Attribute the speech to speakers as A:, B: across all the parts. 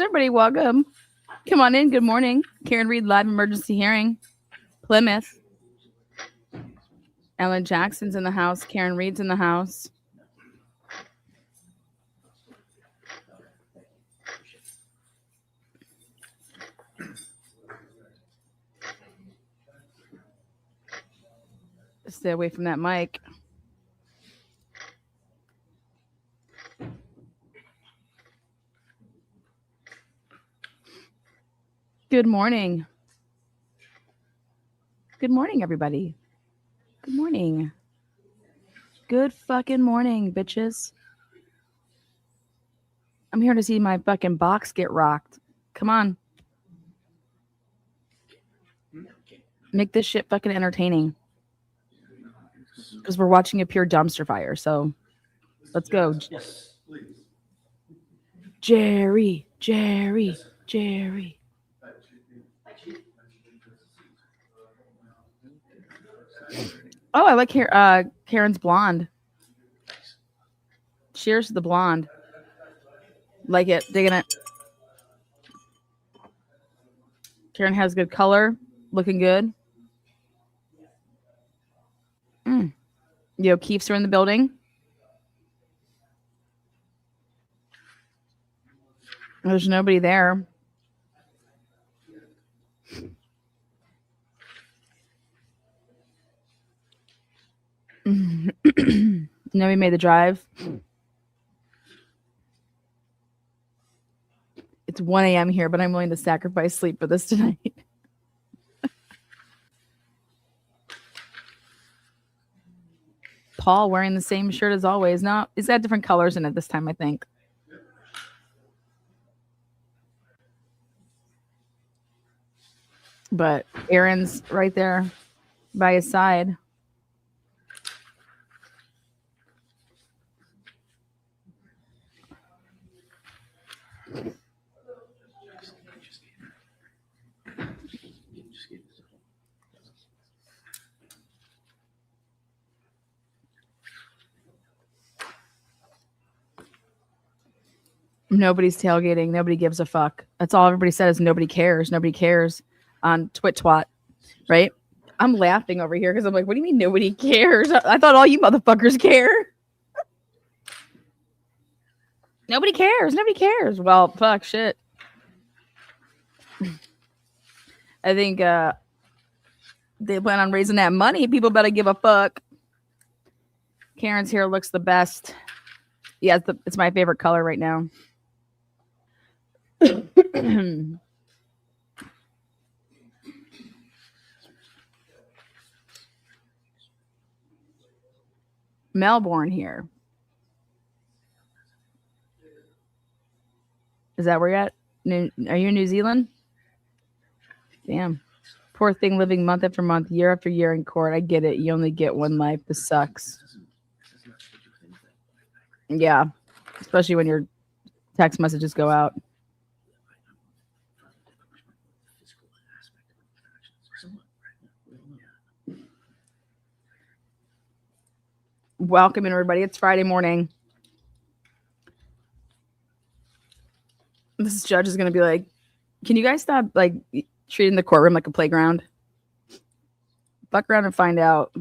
A: everybody. Welcome. Come on in. Good morning. Karen Reed, live emergency hearing. Plymouth. Ellen Jackson's in the house. Karen Reed's in the house. Stay away from that mic. Good morning. Good morning, everybody. Good morning. Good fucking morning, bitches. I'm here to see my fucking box get rocked. Come on. Make this shit fucking entertaining. Because we're watching a pure dumpster fire, so let's go.
B: Yes, please.
A: Jerry. Oh, I like Karen's blonde. Cheers to the blonde. Like it, digging it. Karen has good color, looking good. The O'Keeffes are in the building. There's nobody there. Nobody made the drive. It's 1 a.m. here, but I'm willing to sacrifice sleep for this tonight. Paul wearing the same shirt as always. No, it's got different colors in it this time, I think. But Aaron's right there by his side. Nobody's tailgating. Nobody gives a fuck. That's all everybody says. Nobody cares. Nobody cares on Twit-Twat, right? I'm laughing over here because I'm like, what do you mean nobody cares? I thought all you motherfuckers care. Nobody cares. Nobody cares. Well, fuck, shit. I think they plan on raising that money. People better give a fuck. Karen's hair looks the best. Yeah, it's my favorite color right now. Melbourne here. Is that where you're at? Are you in New Zealand? Damn. Poor thing living month after month, year after year in court. I get it. You only get one life. This sucks. Yeah. Especially when your text messages go out. Welcome in, everybody. It's Friday morning. This judge is going to be like, can you guys stop like treating the courtroom like a playground? Fuck around and find out.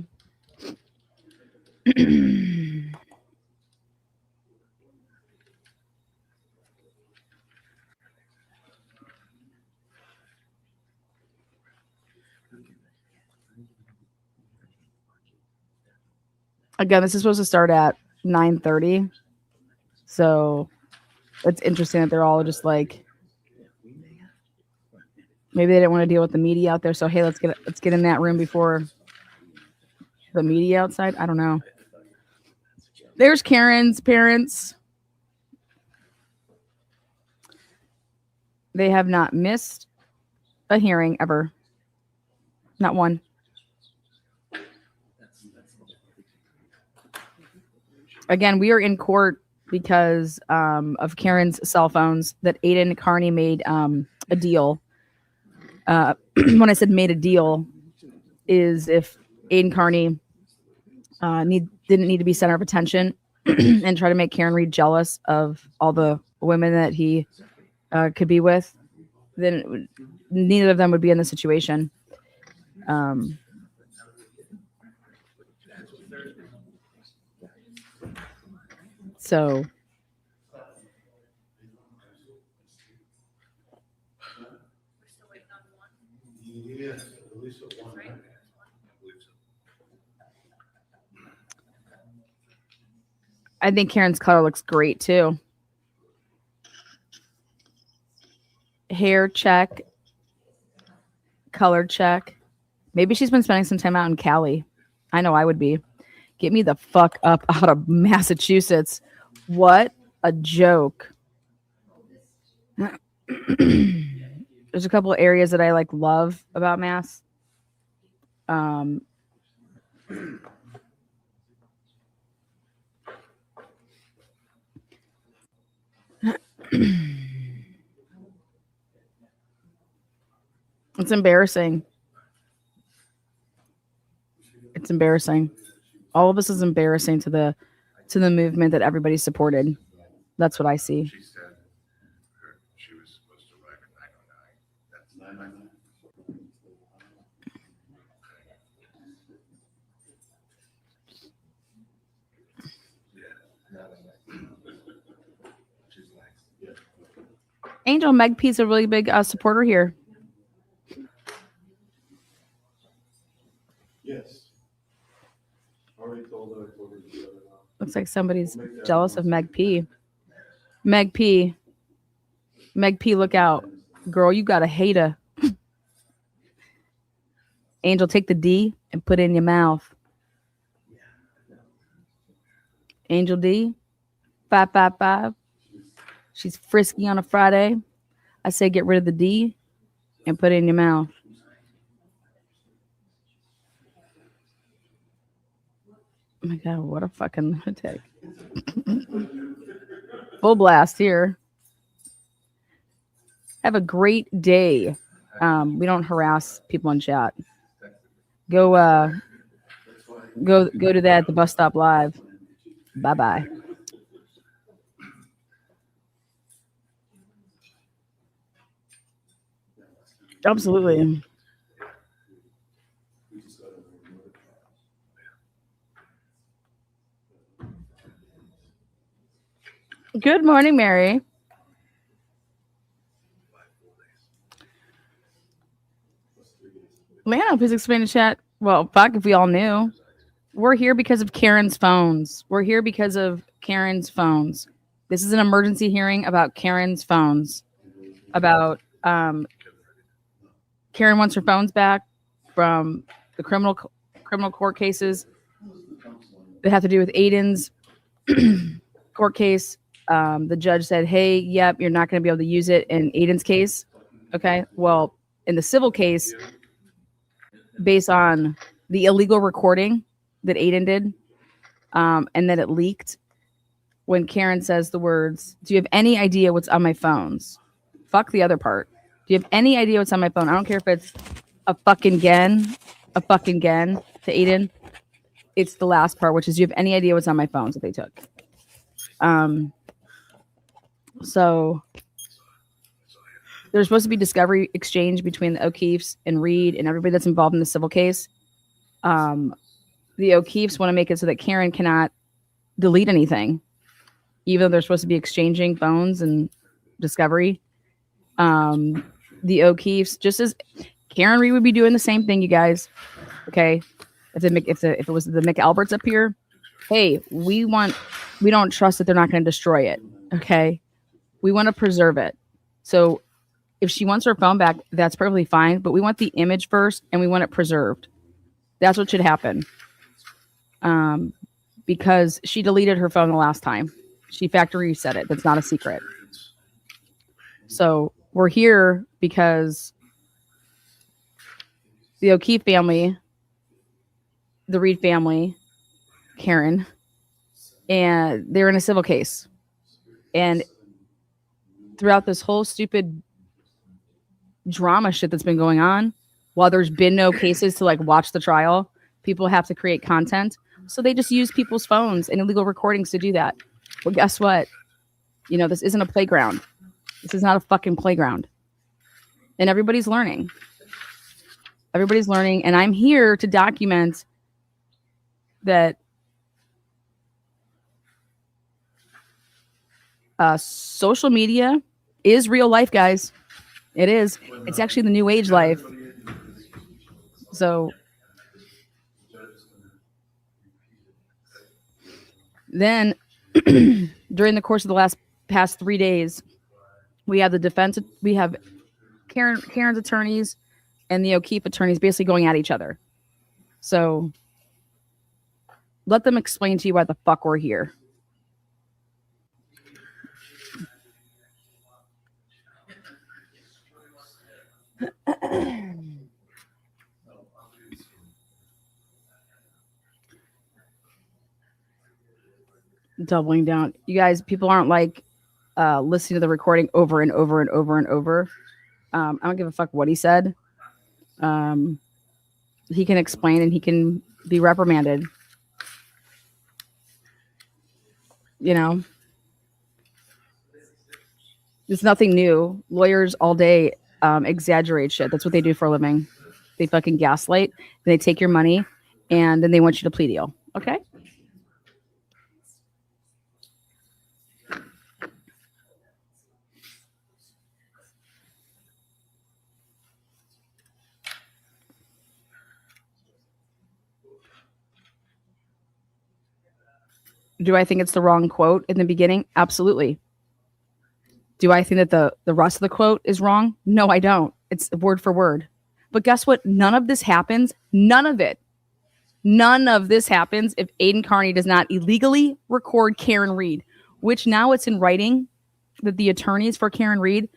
A: Again, this is supposed to start at 9:30. So it's interesting that they're all just like, maybe they didn't want to deal with the media out there. So hey, let's get in that room before the media outside. I don't know. There's Karen's parents. They have not missed a hearing ever. Not one. Again, we are in court because of Karen's cell phones that Aiden Carney made a deal. When I said made a deal, is if Aiden Carney didn't need to be center of attention and try to make Karen Reed jealous of all the women that he could be with, then neither of them would be in the situation. So I think Karen's color looks great too. Hair check, color check. Maybe she's been spending some time out in Cali. I know I would be. Get me the fuck up out of Massachusetts. What a joke. There's a couple of areas that I like love about Mass. It's embarrassing. It's embarrassing. All of this is embarrassing to the movement that everybody supported. That's what I see.
B: She said she was supposed to arrive at 9:09.
A: Angel Meg P's a really big supporter here.
B: Yes. Already told her.
A: Looks like somebody's jealous of Meg P. Meg P. Meg P, look out. Girl, you got a hater. Angel, take the D and put it in your mouth. Angel D, 555. She's frisky on a Friday. I say get rid of the D and put it in your mouth. Oh my God, what a fucking lunatic. Full blast here. Have a great day. We don't harass people in chat. Go to that at the bus stop live. Bye-bye. Absolutely. Good morning, Mary. Lana, please explain to chat. Well, fuck if we all knew. We're here because of Karen's phones. We're here because of Karen's phones. This is an emergency hearing about Karen's phones. About Karen wants her phones back from the criminal court cases that have to do with Aiden's court case. The judge said, hey, yep, you're not going to be able to use it in Aiden's case. Okay, well, in the civil case, based on the illegal recording that Aiden did, and that it leaked, when Karen says the words, do you have any idea what's on my phones? Fuck the other part. Do you have any idea what's on my phone? I don't care if it's a fucking gen to Aiden. It's the last part, which is, do you have any idea what's on my phones that they took? So there's supposed to be discovery exchange between the O'Keefes and Reed and everybody that's involved in the civil case. The O'Keefes want to make it so that Karen cannot delete anything, even though they're supposed to be exchanging phones and discovery. The O'Keefes, just as Karen Reed would be doing the same thing, you guys. Okay, if it was the McAlberts up here, hey, we don't trust that they're not going to destroy it. Okay, we want to preserve it. So if she wants her phone back, that's perfectly fine. But we want the image first, and we want it preserved. That's what should happen. Because she deleted her phone the last time. She factory reset it. That's not a secret. So we're here because the O'Keefe family, the Reed family, Karen, and they're in a civil case. And throughout this whole stupid drama shit that's been going on, while there's been no cases to like watch the trial, people have to create content. So they just use people's phones and illegal recordings to do that. Well, guess what? This isn't a playground. This is not a fucking playground. And everybody's learning. Everybody's learning. And I'm here to document that social media is real life, guys. It is. It's actually the new age life. So then during the course of the past 3 days, we have the defense, we have Karen's attorneys and the O'Keefe attorneys basically going at each other. So let them explain to you why the fuck we're here. Doubling down. You guys, people aren't like listening to the recording over and over and over and over. I don't give a fuck what he said. He can explain and he can be reprimanded. You know, it's nothing new. Lawyers all day exaggerate shit. That's what they do for a living. They fucking gaslight. And they take your money and then they want you to plea deal. Okay. Do I think it's the wrong quote in the beginning? Absolutely. Do I think that the rest of the quote is wrong? No, I don't. It's word for word. But guess what? None of this happens. None of it. None of this happens if Aiden Carney does not illegally record Karen Read, which now it's in writing that the attorneys for Karen Read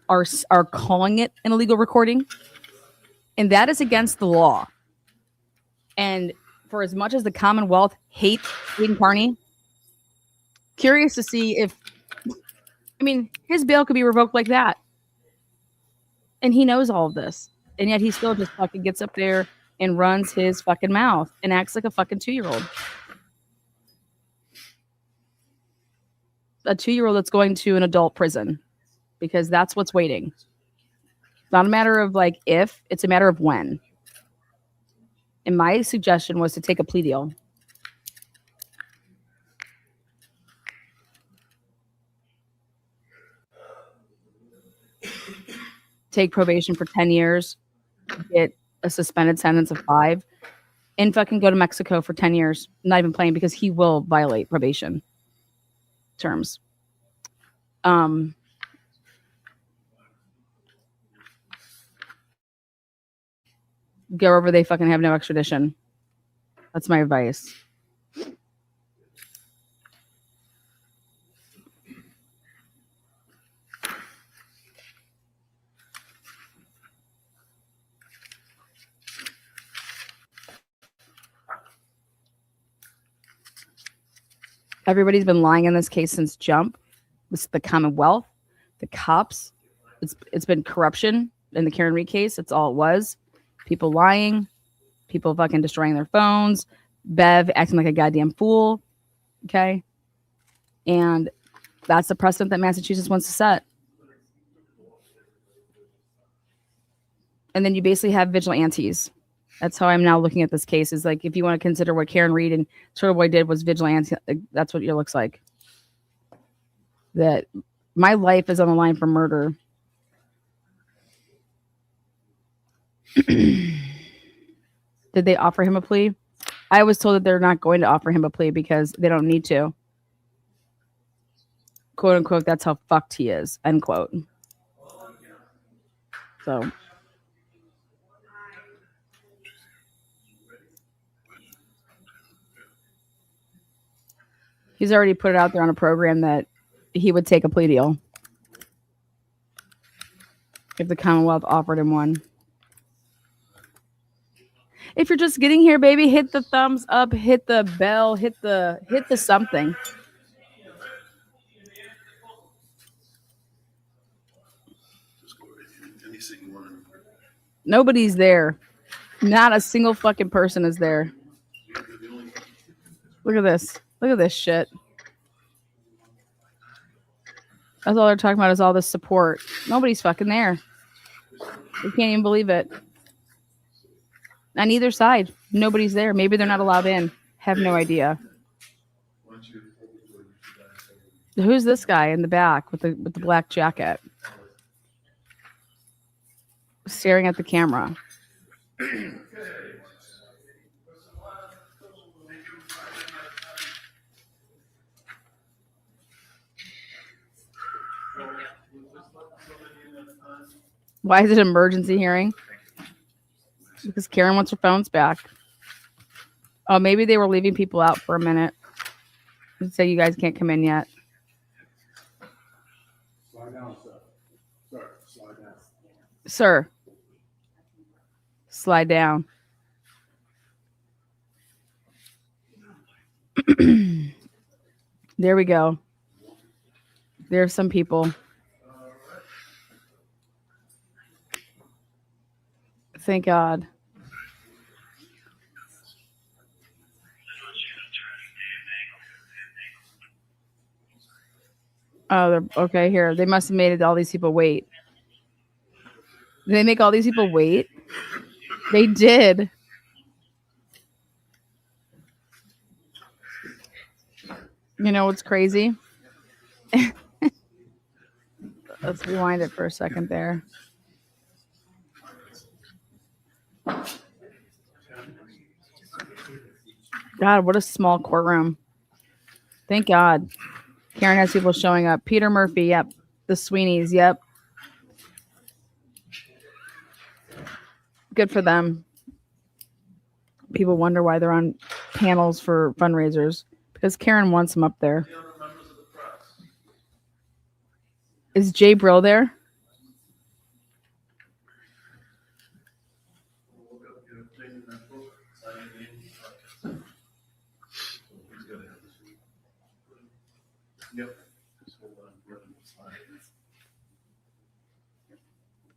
A: are calling it an illegal recording. And that is against the law. And for as much as the Commonwealth hates Aiden Carney, curious to see if, I mean, his bail could be revoked like that. And he knows all of this. And yet he still just fucking gets up there and runs his fucking mouth and acts like a fucking 2-year-old. A 2-year-old that's going to an adult prison because that's what's waiting. It's not a matter of like if, it's a matter of when. And my suggestion was to take a plea deal. Take probation for 10 years, get a suspended sentence of 5, and fucking go to Mexico for 10 years. Not even playing because he will violate probation terms. Go wherever they fucking have no extradition. That's my advice. Everybody's been lying in this case since jump. It's the Commonwealth, the cops. It's been corruption in the Karen Read case. That's all it was. People lying, people fucking destroying their phones, Bev acting like a goddamn fool. Okay. And that's the precedent that Massachusetts wants to set. And then you basically have vigilantes. That's how I'm now looking at this case. Is like, if you want to consider what Karen Read and Turtle Boy did was vigilante, that's what it looks like. That my life is on the line for murder. Did they offer him a plea? I was told that they're not going to offer him a plea because they don't need to. Quote unquote, that's how fucked he is. End quote. So. He's already put it out there on a program that he would take a plea deal if the Commonwealth offered him one. If you're just getting here, baby, hit the thumbs up, hit the bell, hit the something. Nobody's there. Not a single fucking person is there. Look at this. Look at this shit. That's all they're talking about is all this support. Nobody's fucking there. We can't even believe it. On either side, nobody's there. Maybe they're not allowed in. Have no idea. Who's this guy in the back with the black jacket? Staring at the camera. Why is it emergency hearing? Because Karen wants her phones back. Oh, maybe they were leaving people out for a minute. So you guys can't come in yet.
B: Slide down, sir. Sir, slide down.
A: Sir, slide down. There we go. There's some people. Thank God. Oh, they're okay. Here, they must have made all these people wait. Did they make all these people wait? They did. You know what's crazy? Let's rewind it for a second there. God, what a small courtroom. Thank God. Karen has people showing up. Peter Murphy, yep. The Sweeneys, yep. Good for them. People wonder why they're on panels for fundraisers. Because Karen wants them up there. Is Jay Brill there?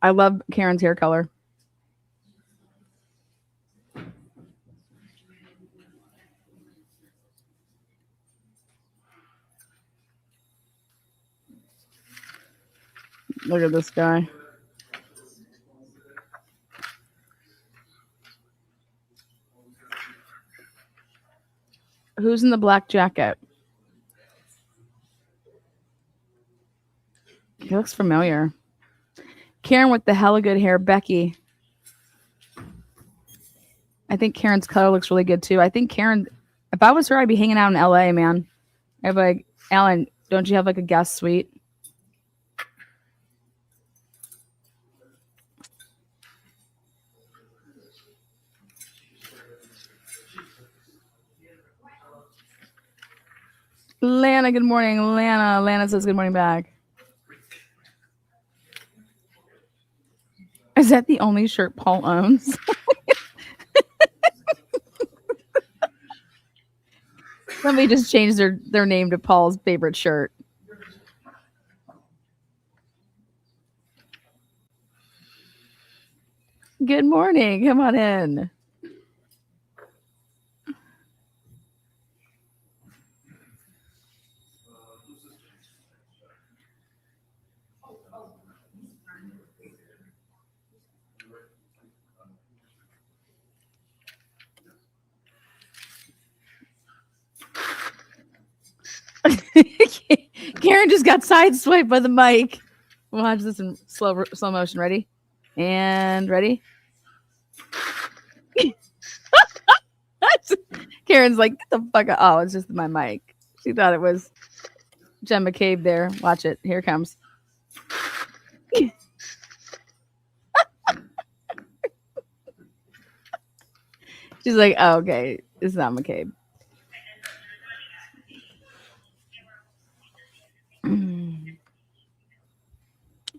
A: I love Karen's hair color. Look at this guy. Who's in the black jacket? He looks familiar. Karen with the hella good hair, Becky. I think Karen's color looks really good too. I think Karen, if I was her, I'd be hanging out in LA, man. I'd be like, Alan, don't you have like a guest suite? Lana, good morning. Lana says good morning back. Is that the only shirt Paul owns? Somebody just changed their name to Paul's favorite shirt. Good morning. Come on in. Karen just got sideswiped by the mic. Watch this in slow motion. Ready? And ready? Karen's like, get the fuck out. Oh, it's just my mic. She thought it was Jen McCabe there. Watch it. Here it comes. She's like, oh, okay. It's not McCabe.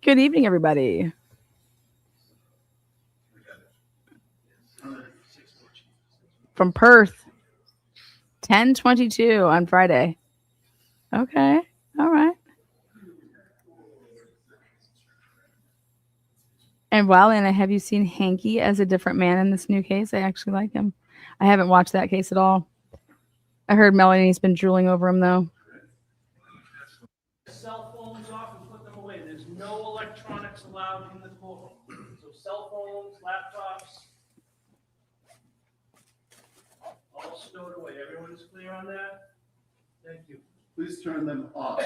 A: Good evening, everybody. From Perth, 10:22 on Friday. Okay, all right. And wow, Anna, have you seen Hanky as a different man in this new case? I actually like him. I haven't watched that case at all. I heard Melanie's been drooling over him, though.
C: Cell phones off of on that? Thank you.
D: Please turn them off.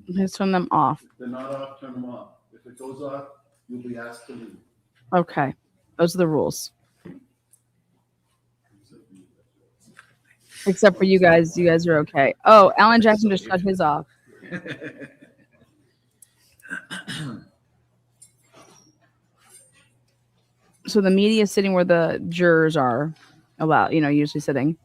A: Let's turn them off.
D: If they're not off, turn them off. If it goes off, you'll be asked to leave.
A: Okay. Those are the rules. Except for you guys. You guys are okay. Oh, Alan Jackson just shut his off. So the media is sitting where the jurors are allowed, usually sitting.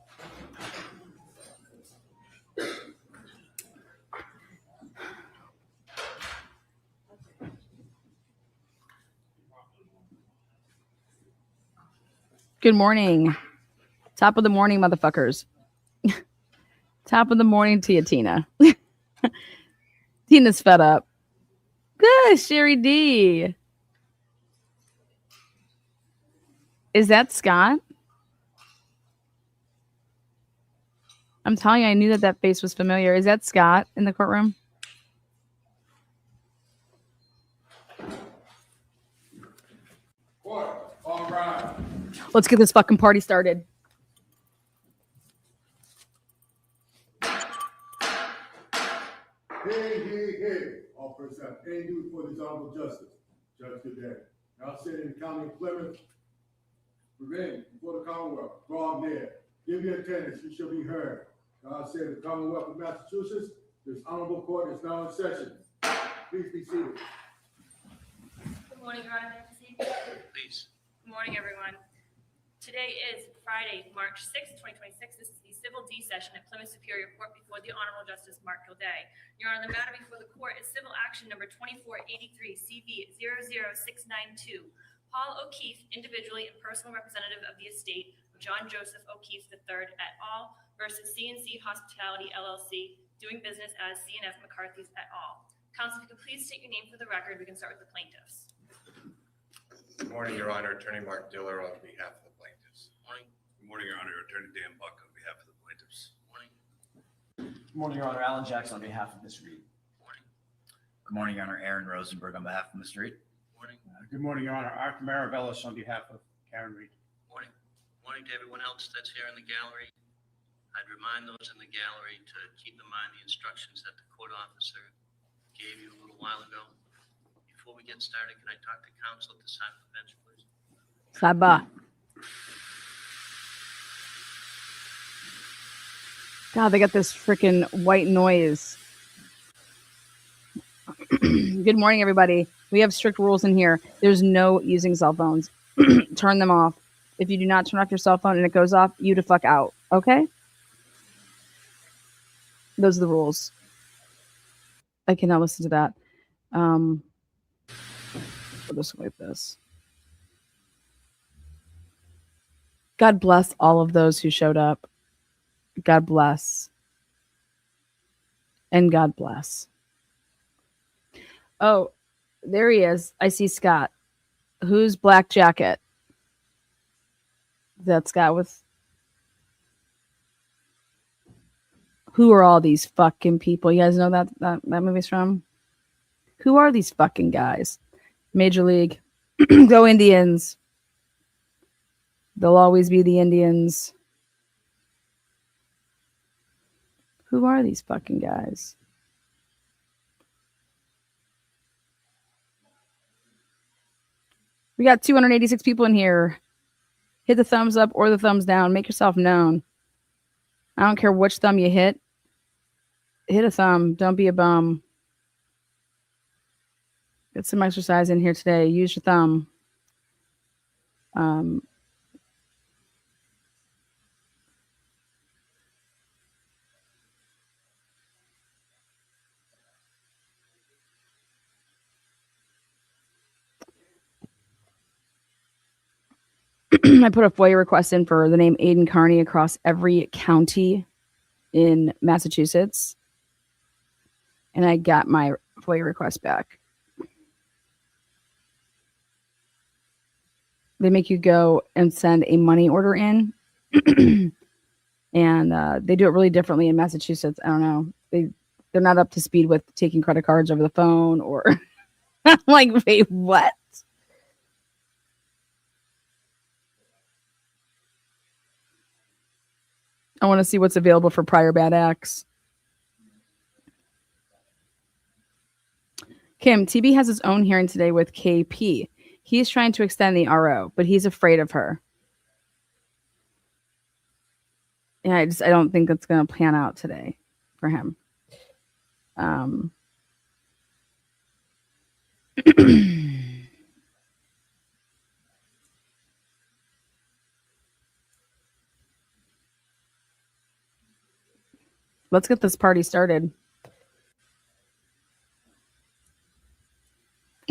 A: Good morning. Top of the morning, motherfuckers. Top of the morning to you, Tina. Tina's fed up. Good, Sherry D. Is that Scott? I'm telling you, I knew that face was familiar. Is that Scott in the courtroom?
B: What? All right.
A: Let's get this fucking party started.
E: Hey, hey, hey. All persons have any due before this honorable justice. Judge today. Now sitting in the county of Plymouth, remain before the Commonwealth, draw near. Give your attendance, you shall be heard. God save the Commonwealth of Massachusetts. This honorable court is now in session. Please be seated.
F: Good morning, Your Honor. May I proceed?
B: Please.
F: Good morning, everyone. Today is Friday, March 6th, 2026. This is the Civil D session at Plymouth Superior Court before the Honorable Justice Mark Gilday. Your Honor, the matter before the court is civil action number 2483 CV 00692. Paul O'Keefe, individually and personal representative of the estate of John Joseph O'Keefe III et al. Versus C&C Hospitality LLC, doing business as C&F McCarthy's et al. Counsel, if you could please state your name for the record, we can start with the plaintiffs.
B: Good morning, Your Honor. Attorney Mark Diller on behalf of the plaintiffs.
G: Morning. Good morning, Your Honor. Attorney Dan Buck on behalf of the plaintiffs.
C: Morning. Good morning, Your Honor. Alan Jackson on behalf of Ms. Reed.
G: Morning.
C: Good morning, Your Honor. Aaron Rosenberg on behalf of Ms. Reed.
G: Morning.
H: Good morning, Your Honor. Art Maravellis on behalf of Karen Reed.
G: Morning. Morning to everyone else that's here in the gallery. I'd remind those in the gallery to keep in mind the instructions that the court officer gave you a little while ago. Before we get started, can I talk to counsel at the side of the bench, please?
A: Sidebar. God, they got this freaking white noise. Good morning, everybody. We have strict rules in here. There's no using cell phones. Turn them off. If you do not turn off your cell phone and it goes off, you to fuck out. Okay? Those are the rules. I cannot listen to that. I'll just wipe this. God bless all of those who showed up. God bless. And God bless. Oh, there he is. I see Scott. Who's Black Jacket? Is that Scott with... Who are all these fucking people? You guys know that movie's from? Who are these fucking guys? Major League. Go Indians. They'll always be the Indians. Who are these fucking guys? We got 286 people in here. Hit the thumbs up or the thumbs down. Make yourself known. I don't care which thumb you hit. Hit a thumb. Don't be a bum. Get some exercise in here today. Use your thumb. I put a FOIA request in for the name Aiden Carney across every county in Massachusetts. And I got my FOIA request back. They make you go and send a money order in. And they do it really differently in Massachusetts. I don't know. They're not up to speed with taking credit cards over the phone or I'm like, wait, what? I want to see what's available for prior bad acts. Kim, TB has his own hearing today with KP. He's trying to extend the RO, but he's afraid of her. Yeah, I don't think that's going to pan out today for him. Let's get this party started.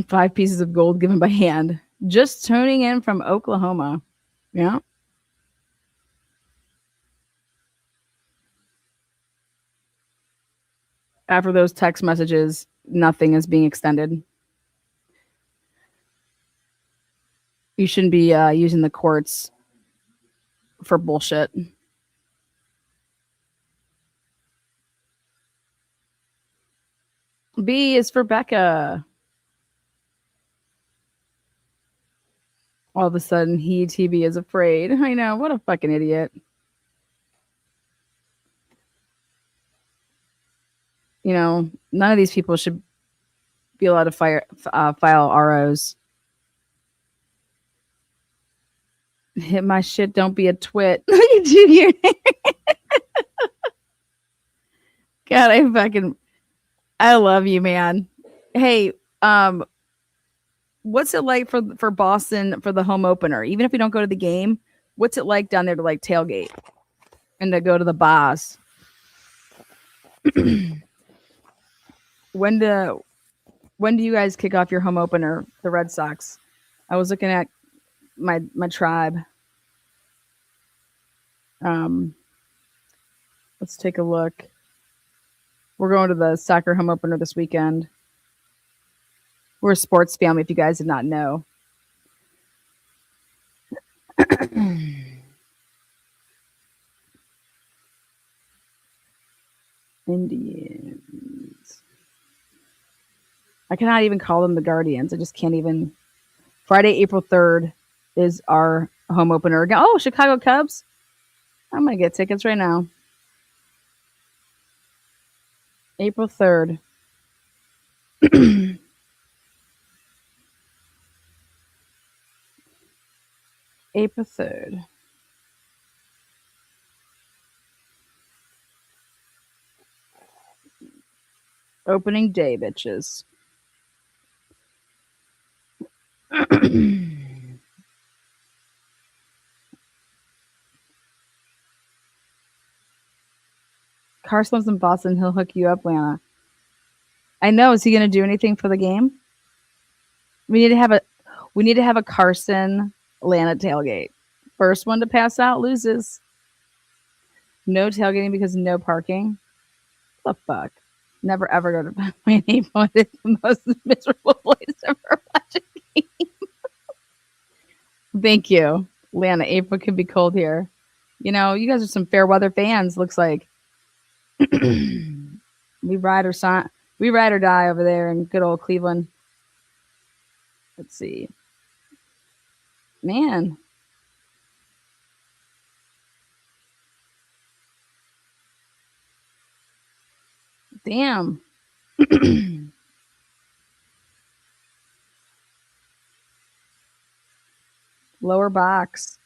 A: 5 pieces of gold given by hand. Just tuning in from Oklahoma. Yeah. After those text messages, nothing is being extended. You shouldn't be using the courts for bullshit. B is for Becca. All of a sudden, TB is afraid. I know. What a fucking idiot. You know, none of these people should be allowed to file ROs. Hit my shit. Don't be a twit. Look at you here. God, I love you, man. Hey, what's it like for Boston for the home opener? Even if we don't go to the game, what's it like down there to like tailgate and to go to the bars? When do you guys kick off your home opener, the Red Sox? I was looking at my tribe. Let's take a look. We're going to the soccer home opener this weekend. We're a sports family, if you guys did not know. Indians. I cannot even call them the Guardians. I just can't even. Friday, April 3rd is our home opener. Oh, Chicago Cubs. I'm going to get tickets right now. April 3rd. April 3rd. Opening day, bitches. Carson lives in Boston. He'll hook you up, Lana. I know. Is he going to do anything for the game? We need to have a Carson Lana tailgate. First one to pass out loses. No tailgating because no parking. What the fuck? Never ever go to my neighborhood. It's the most miserable place ever watch a game. Thank you, Lana. April can be cold here. You know, you guys are some fair weather fans. Looks like we ride or die over there in good old Cleveland. Let's see, man. Damn. Lower box.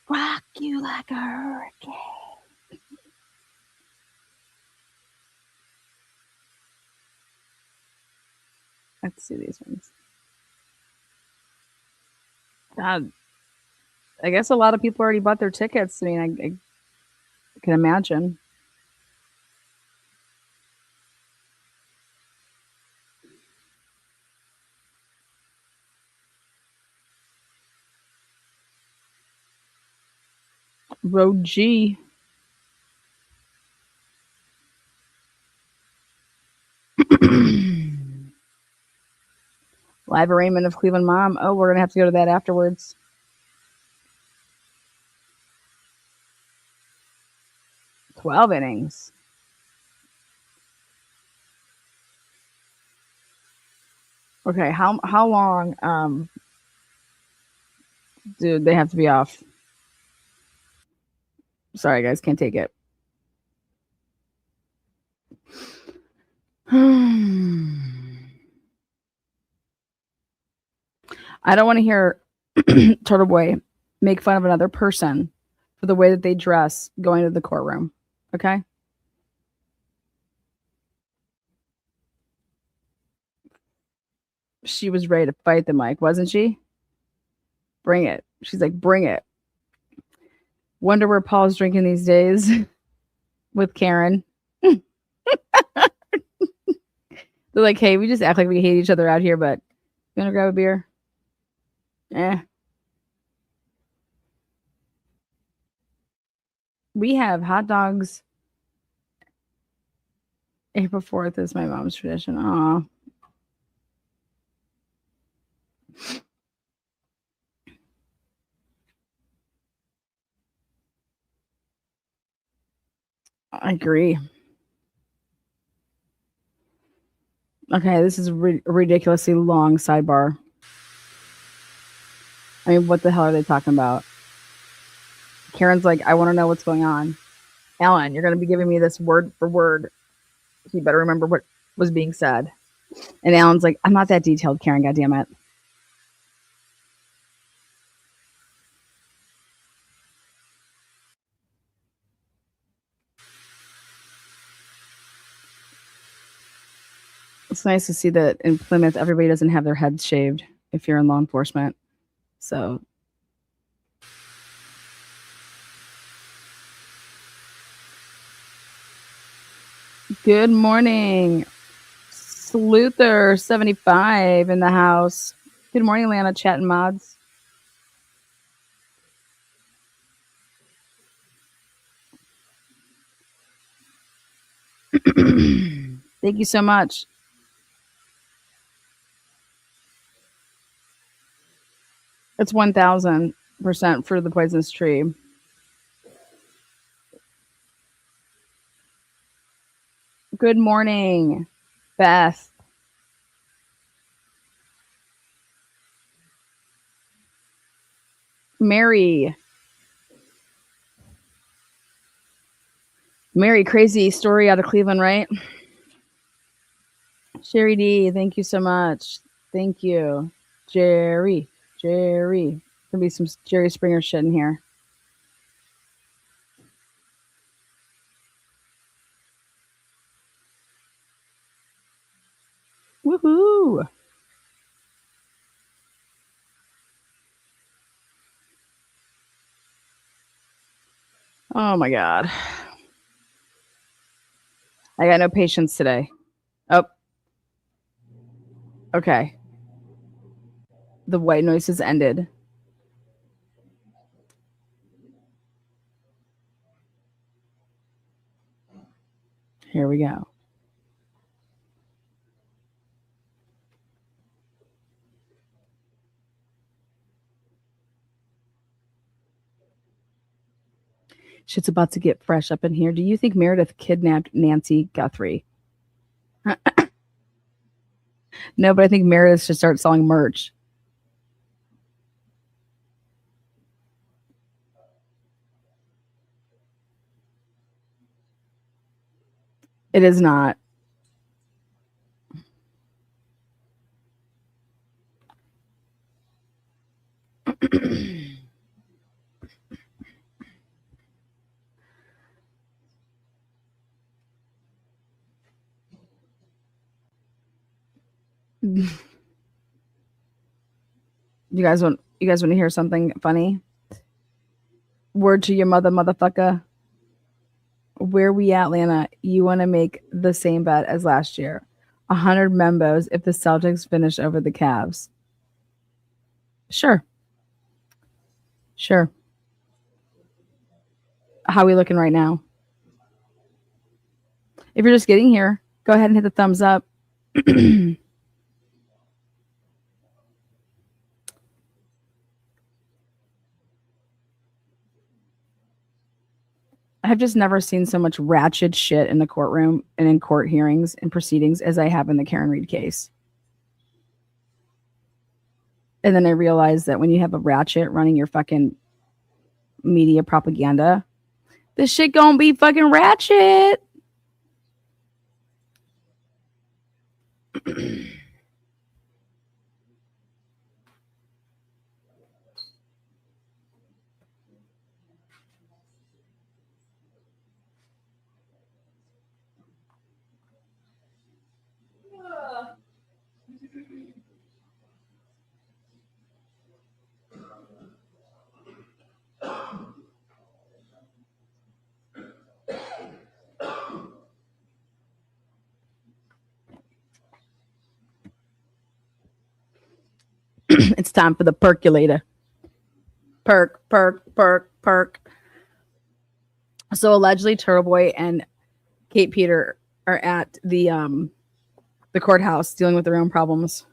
A: Rock you like a hurricane. Let's see these ones. God, I guess a lot of people already bought their tickets. I mean, I can imagine. Road G. Live arraignment of Cleveland Mom. Oh, we're going to have to go to that afterwards. "12 innings. Okay, how long do they have to be off? Sorry, guys, can't take it. I don't want to hear Turtle Boy make fun of another person for the way that they dress going to the courtroom. Okay? She was ready to fight the mic, wasn't she? Bring it. She's like, bring it. Wonder where Paul's drinking these days with Karen. They're like, hey, we just act like we hate each other out here, but you want to grab a beer? We have hot dogs. April 4th is my mom's tradition. Aw. I agree. Okay, this is a ridiculously long sidebar. I mean, what the hell are they talking about? Karen's like, I want to know what's going on. Alan, you're going to be giving me this word for word. You better remember what was being said. And Alan's like, I'm not that detailed, Karen, goddammit. It's nice to see that in Plymouth, everybody doesn't have their heads shaved if you're in law enforcement. So good morning. Sluther75 in the house. Good morning, Lana, chat and mods. Thank you so much. It's 1000% for the poisonous tree. Good morning, Beth. Mary, crazy story out of Cleveland, right? Sherry D, thank you so much. Thank you. Jerry. There'll be some Jerry Springer shit in here. Woohoo! Oh my God. I got no patience today. Oh. Okay. The white noise has ended. Here we go. Shit's about to get fresh up in here. Do you think Meredith kidnapped Nancy Guthrie? No, but I think Meredith should start selling merch. It is not. You guys want to hear something funny? Word to your mother, motherfucker. Where we at, Lana? You want to make the same bet as last year. 100 membos if the Celtics finish over the Cavs. Sure. How are we looking right now? If you're just getting here, go ahead and hit the thumbs up. I've just never seen so much ratchet shit in the courtroom and in court hearings and proceedings as I have in the Karen Reed case. And then I realized that when you have a ratchet running your fucking media propaganda, This shit gonna be fucking ratchet. It's time for the percolator. Perk, perk, perk, perk. So allegedly Turtle Boy and Kate Peter are at the courthouse dealing with their own problems.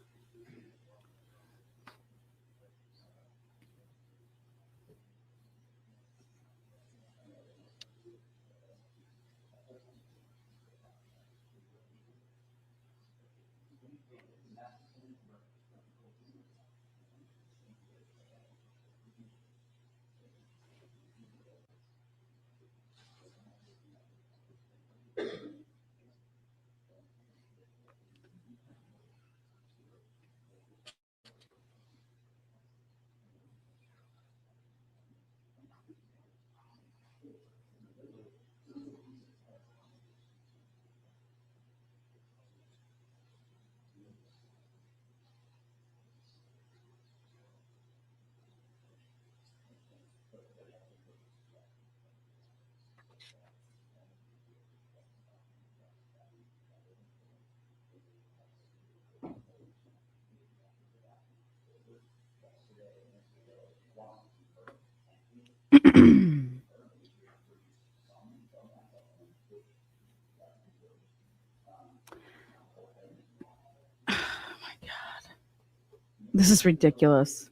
A: This is ridiculous.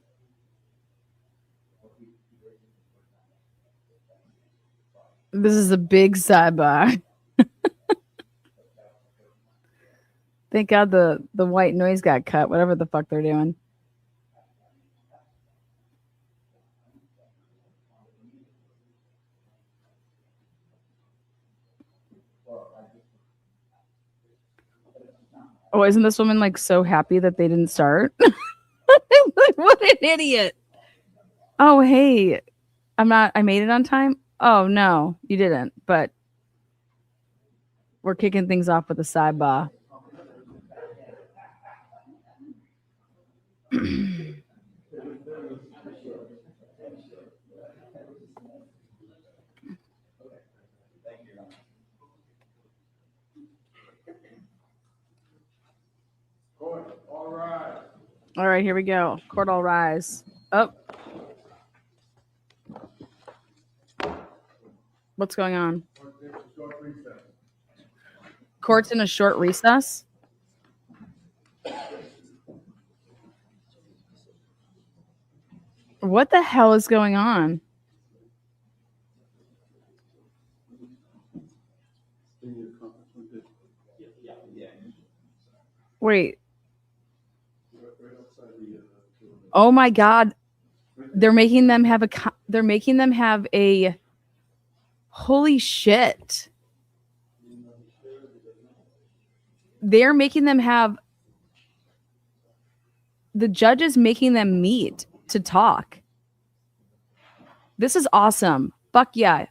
A: This is a big sidebar. Thank God the white noise got cut, whatever the fuck they're doing. Oh, isn't this woman like so happy that they didn't start? What an idiot. Oh, hey, I made it on time. Oh, no, you didn't. But we're kicking things off with a sidebar.
E: Court, all rise.
A: All right, here we go. Court all rise. Oh. What's going on?
E: Court takes a short recess.
A: Court's in a short recess. What the hell is going on? Wait. Oh my God. They're making them have a holy shit. They're making them have the judge is making them meet to talk. This is awesome. Fuck yeah.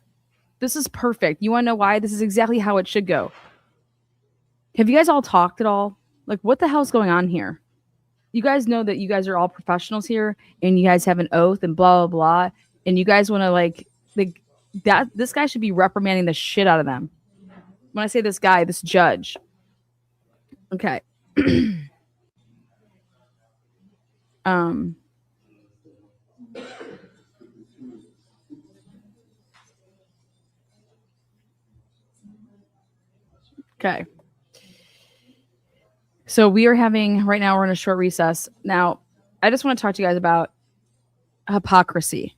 A: This is perfect. You want to know why? This is exactly how it should go. Have you guys all talked at all? Like, what the hell's going on here? You guys know that you guys are all professionals here and you guys have an oath and blah, blah, blah. And you guys want to like that. This guy should be reprimanding the shit out of them. When I say this guy, this judge. Okay. Okay. So we are having, right now we're in a short recess. Now, I just want to talk to you guys about hypocrisy.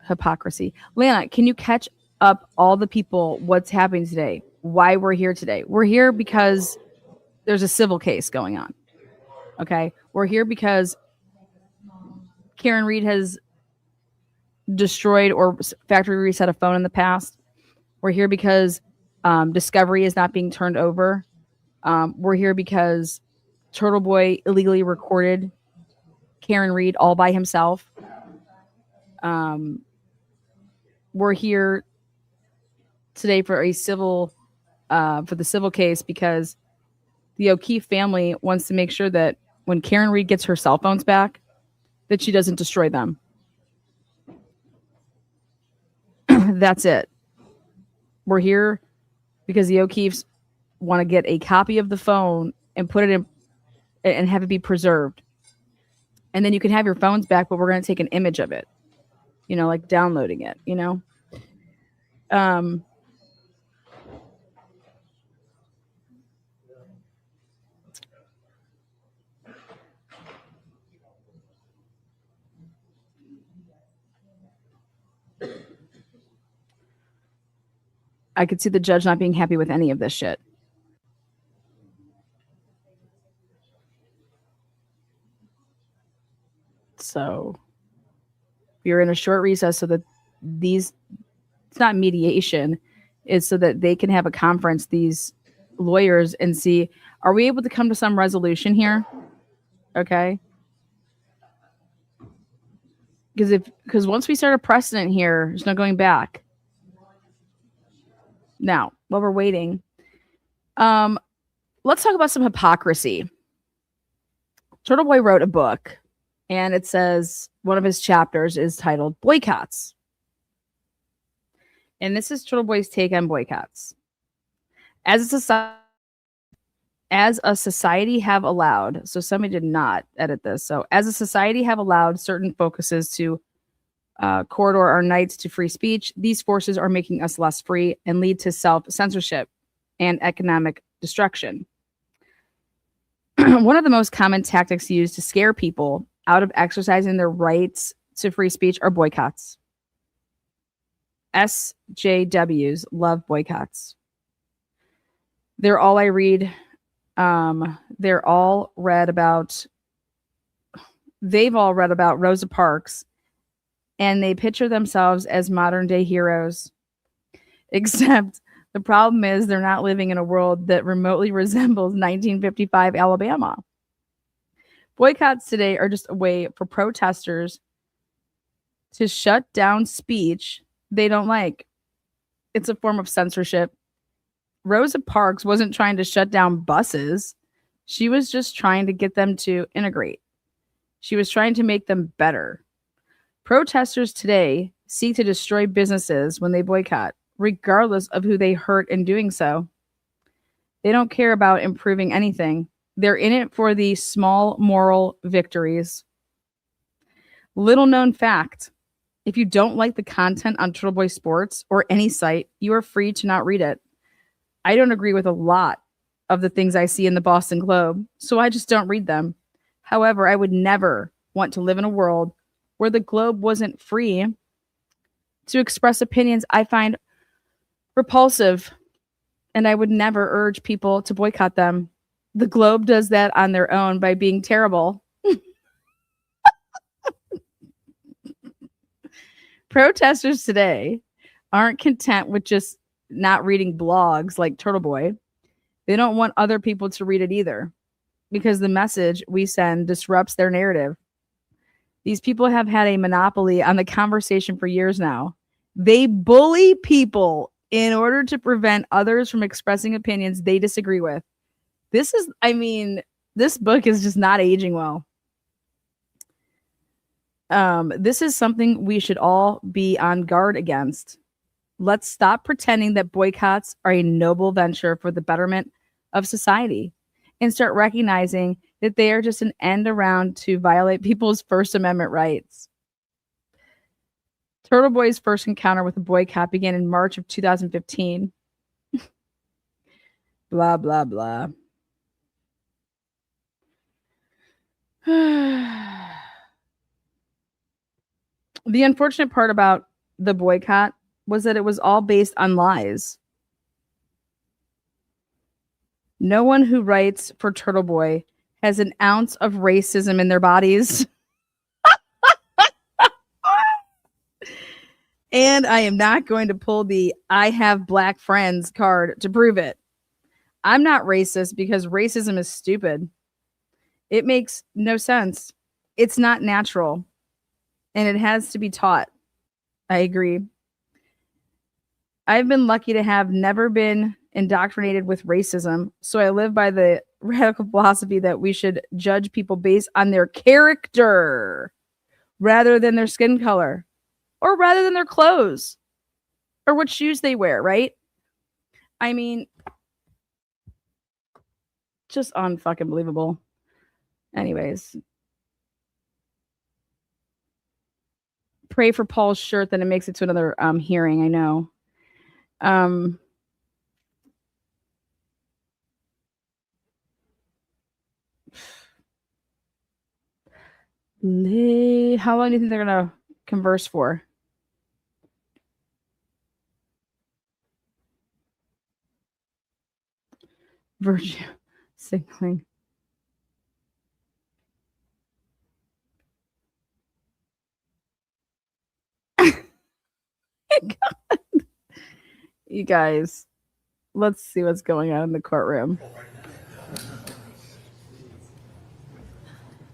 A: Hypocrisy. Lana, can you catch up all the people what's happening today? Why we're here today? We're here because there's a civil case going on. Okay? We're here because Karen Reed has destroyed or factory reset a phone in the past. We're here because Discovery is not being turned over. We're here because Turtle Boy illegally recorded Karen Reed all by himself. We're here today for the civil case because the O'Keefe family wants to make sure that when Karen Reed gets her cell phones back, that she doesn't destroy them. That's it. We're here because the O'Keefes want to get a copy of the phone and put it in and have it be preserved. And then you can have your phones back, but we're going to take an image of it, like downloading it, I could see the judge not being happy with any of this shit. So you're in a short recess so that it's not mediation, it's so that they can have a conference, these lawyers, and see, are we able to come to some resolution here? Okay. Because once we start a precedent here, there's no going back. Now, while we're waiting, let's talk about some hypocrisy. Turtle Boy wrote a book, and it says one of his chapters is titled Boycotts. And this is Turtle Boy's take on boycotts. As a society have allowed, so somebody did not edit this. So as a society have allowed certain focuses to corridor our nights to free speech, these forces are making us less free and lead to self-censorship and economic destruction. One of the most common tactics used to scare people out of exercising their rights to free speech are boycotts. SJWs love boycotts. They're all I read. They've all read about Rosa Parks, and they picture themselves as modern day heroes. Except the problem is they're not living in a world that remotely resembles 1955 Alabama. Boycotts today are just a way for protesters to shut down speech they don't like. It's a form of censorship. Rosa Parks wasn't trying to shut down buses. She was just trying to get them to integrate. She was trying to make them better. Protesters today seek to destroy businesses when they boycott, regardless of who they hurt in doing so. They don't care about improving anything. They're in it for the small moral victories. Little known fact, if you don't like the content on Turtle Boy Sports or any site, you are free to not read it. I don't agree with a lot of the things I see in the Boston Globe, so I just don't read them. However, I would never want to live in a world where the Globe wasn't free to express opinions I find repulsive, and I would never urge people to boycott them. The Globe does that on their own by being terrible. Protesters today aren't content with just not reading blogs like Turtle Boy. They don't want other people to read it either, because the message we send disrupts their narrative. These people have had a monopoly on the conversation for years now. They bully people in order to prevent others from expressing opinions they disagree with. This book is just not aging well. This is something we should all be on guard against. Let's stop pretending that boycotts are a noble venture for the betterment of society and start recognizing that they are just an end around to violate people's First Amendment rights. Turtle Boy's first encounter with a boycott began in March of 2015. Blah, blah, blah. The unfortunate part about the boycott was that it was all based on lies. No one who writes for Turtle Boy has an ounce of racism in their bodies. And I am not going to pull the I have black friends card to prove it. I'm not racist because racism is stupid. It makes no sense. It's not natural. And it has to be taught. I agree. I've been lucky to have never been indoctrinated with racism. So I live by the radical philosophy that we should judge people based on their character rather than their skin color or rather than their clothes or what shoes they wear, right? I mean, just unfucking believable. Anyways, pray for Paul's shirt that it makes it to another hearing. I know. How long do you think they're gonna converse for? Virtue signaling. God. You guys, let's see what's going on in the courtroom.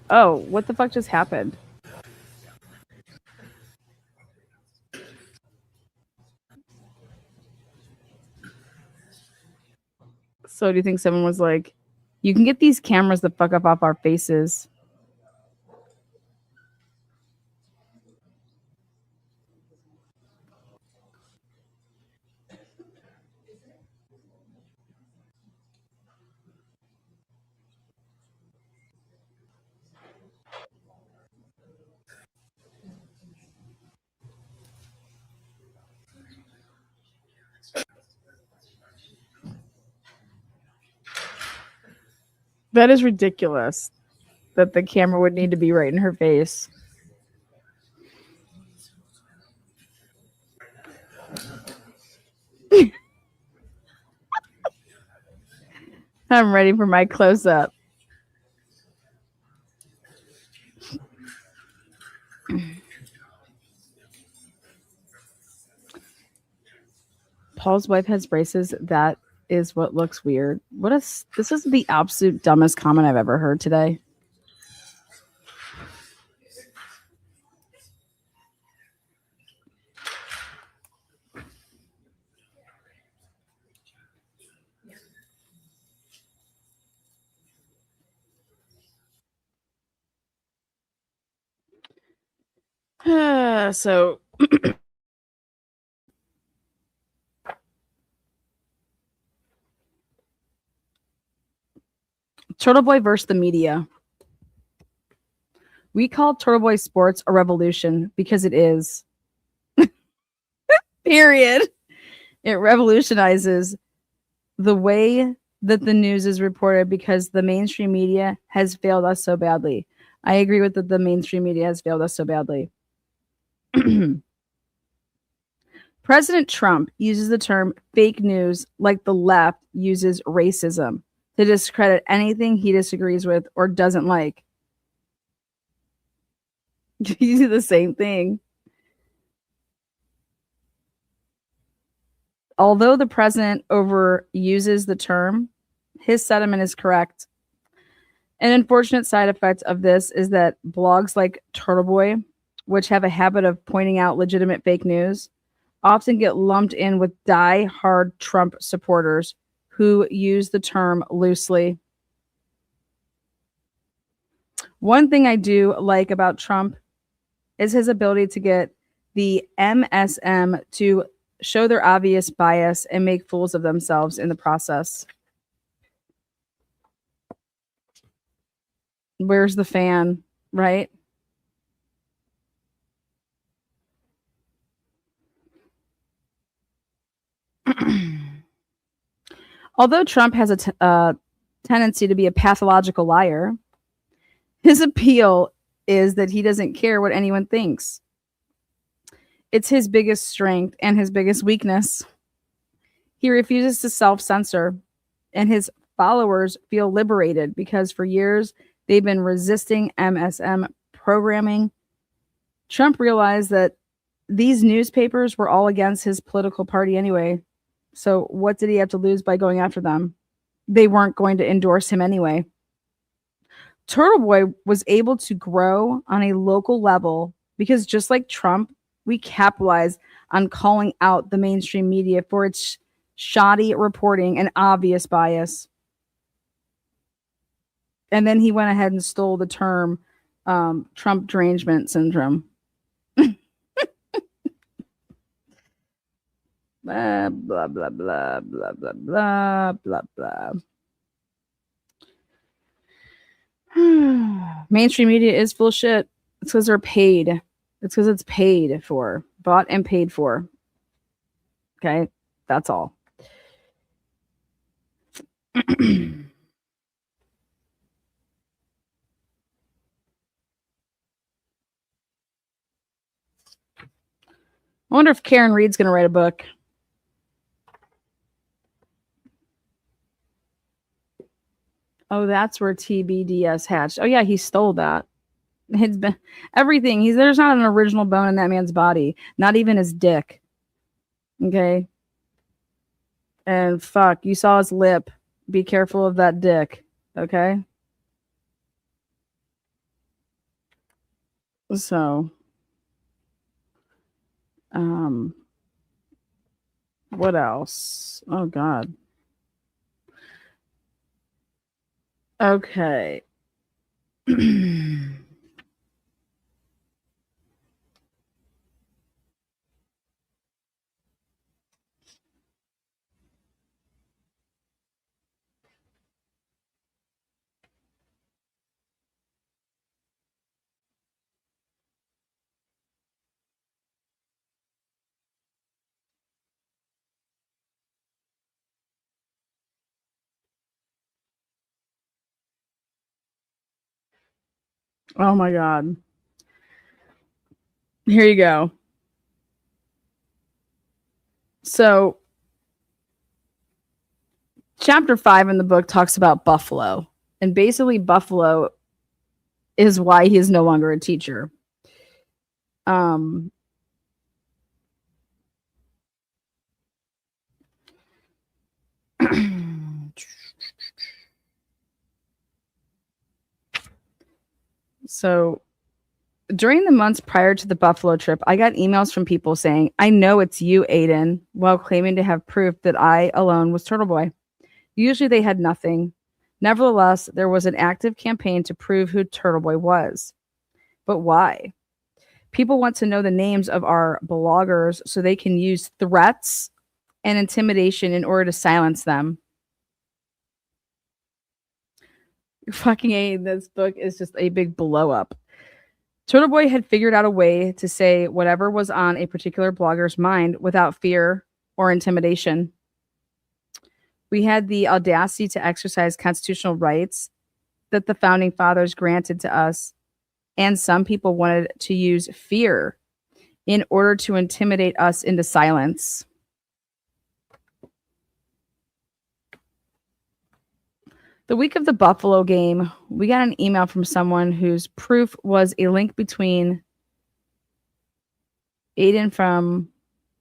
A: Oh, what the fuck just happened? So do you think someone was like, you can get these cameras the fuck up off our faces? That is ridiculous that the camera would need to be right in her face. I'm ready for my close up. Paul's wife has braces. That is what looks weird. This is the absolute dumbest comment I've ever heard today. So Turtle Boy versus the media. We call Turtle Boy Sports a revolution because it is. Period. It revolutionizes the way that the news is reported because the mainstream media has failed us so badly. I agree with that the mainstream media has failed us so badly. President Trump uses the term fake news like the left uses racism to discredit anything he disagrees with or doesn't like. You do the same thing. Although the president overuses the term, his sentiment is correct. An unfortunate side effect of this is that blogs like Turtle Boy, which have a habit of pointing out legitimate fake news, often get lumped in with die-hard Trump supporters who use the term loosely. One thing I do like about Trump is his ability to get the MSM to show their obvious bias and make fools of themselves in the process. Where's the fan, right? Although Trump has a tendency to be a pathological liar, his appeal is that he doesn't care what anyone thinks. It's his biggest strength and his biggest weakness. He refuses to self-censor, and his followers feel liberated because for years they've been resisting MSM programming. Trump realized that these newspapers were all against his political party anyway. So what did he have to lose by going after them? They weren't going to endorse him anyway. Turtle Boy was able to grow on a local level because just like Trump, we capitalized on calling out the mainstream media for its shoddy reporting and obvious bias. And then he went ahead and stole the term Trump derangement syndrome. Blah, blah, blah, blah, blah, blah, blah, blah, blah. Mainstream media is full shit. It's because they're paid. It's because it's paid for, bought and paid for. Okay, that's all. I wonder if Karen Reed's going to write a book. Oh, that's where TBDS hatched. Oh, yeah, he stole that. It's been everything. There's not an original bone in that man's body, not even his dick. Okay. And fuck, you saw his lip. Be careful of that dick. Okay. So, what else? Oh, God. Okay. Oh my God. Here you go. So, chapter 5 in the book talks about Buffalo. And basically, Buffalo is why he is no longer a teacher. So, during the months prior to the Buffalo trip, I got emails from people saying, "I know it's you, Aiden," while claiming to have proof that I alone was Turtle Boy. Usually they had nothing. Nevertheless, there was an active campaign to prove who Turtle Boy was. But why? People want to know the names of our bloggers so they can use threats and intimidation in order to silence them. Fucking A, this book is just a big blow up. Turtle Boy had figured out a way to say whatever was on a particular blogger's mind without fear or intimidation. We had the audacity to exercise constitutional rights that the founding fathers granted to us, and some people wanted to use fear in order to intimidate us into silence. The week of the Buffalo game, we got an email from someone whose proof was a link between Aiden from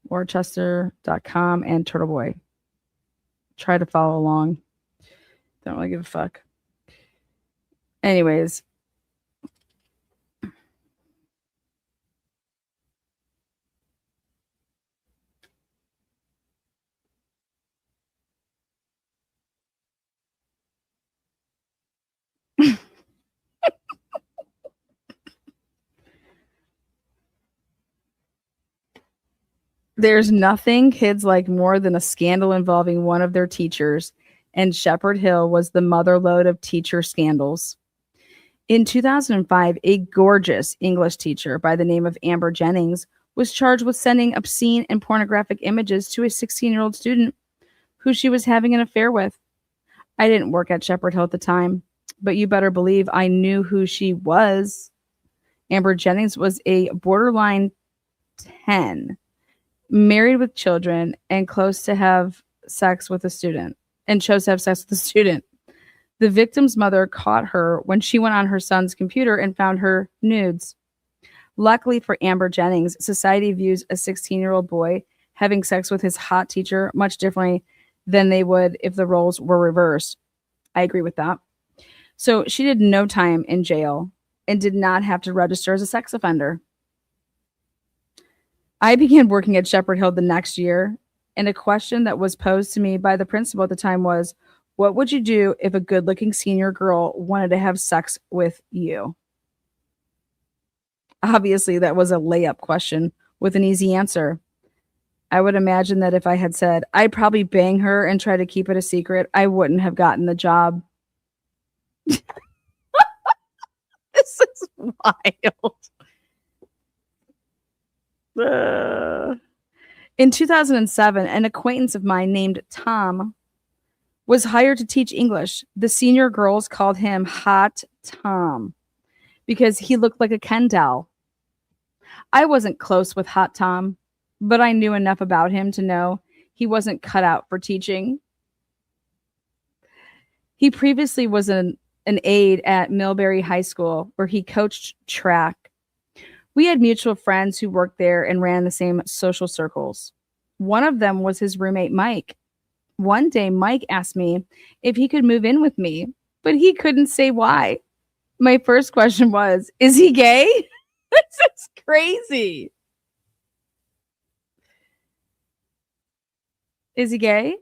A: Worcester.com and Turtle Boy. Try to follow along. Don't really give a fuck. Anyways. There's nothing kids like more than a scandal involving one of their teachers, and Shepherd Hill was the motherlode of teacher scandals. In 2005, a gorgeous English teacher by the name of Amber Jennings was charged with sending obscene and pornographic images to a 16-year-old student who she was having an affair with. I didn't work at Shepherd Hill at the time, but you better believe I knew who she was. Amber Jennings was a borderline 10, married with children, and close to have sex with a student, and chose to have sex with the student. The victim's mother caught her when she went on her son's computer and found her nudes. Luckily for Amber Jennings, society views a 16-year-old boy having sex with his hot teacher much differently than they would if the roles were reversed. I agree with that. So she did no time in jail and did not have to register as a sex offender. I began working at Shepherd Hill the next year, and a question that was posed to me by the principal at the time was, what would you do if a good-looking senior girl wanted to have sex with you? Obviously, that was a layup question with an easy answer. I would imagine that if I had said, I'd probably bang her and try to keep it a secret, I wouldn't have gotten the job. This is wild. In 2007, an acquaintance of mine named Tom was hired to teach English. The senior girls called him Hot Tom because he looked like a Ken doll. I wasn't close with Hot Tom, but I knew enough about him to know he wasn't cut out for teaching. He previously was an aide at Millbury High School where he coached track. We had mutual friends who worked there and ran the same social circles. One of them was his roommate, Mike. One day, Mike asked me if he could move in with me, but he couldn't say why. My first question was, is he gay? This is crazy. Is he gay?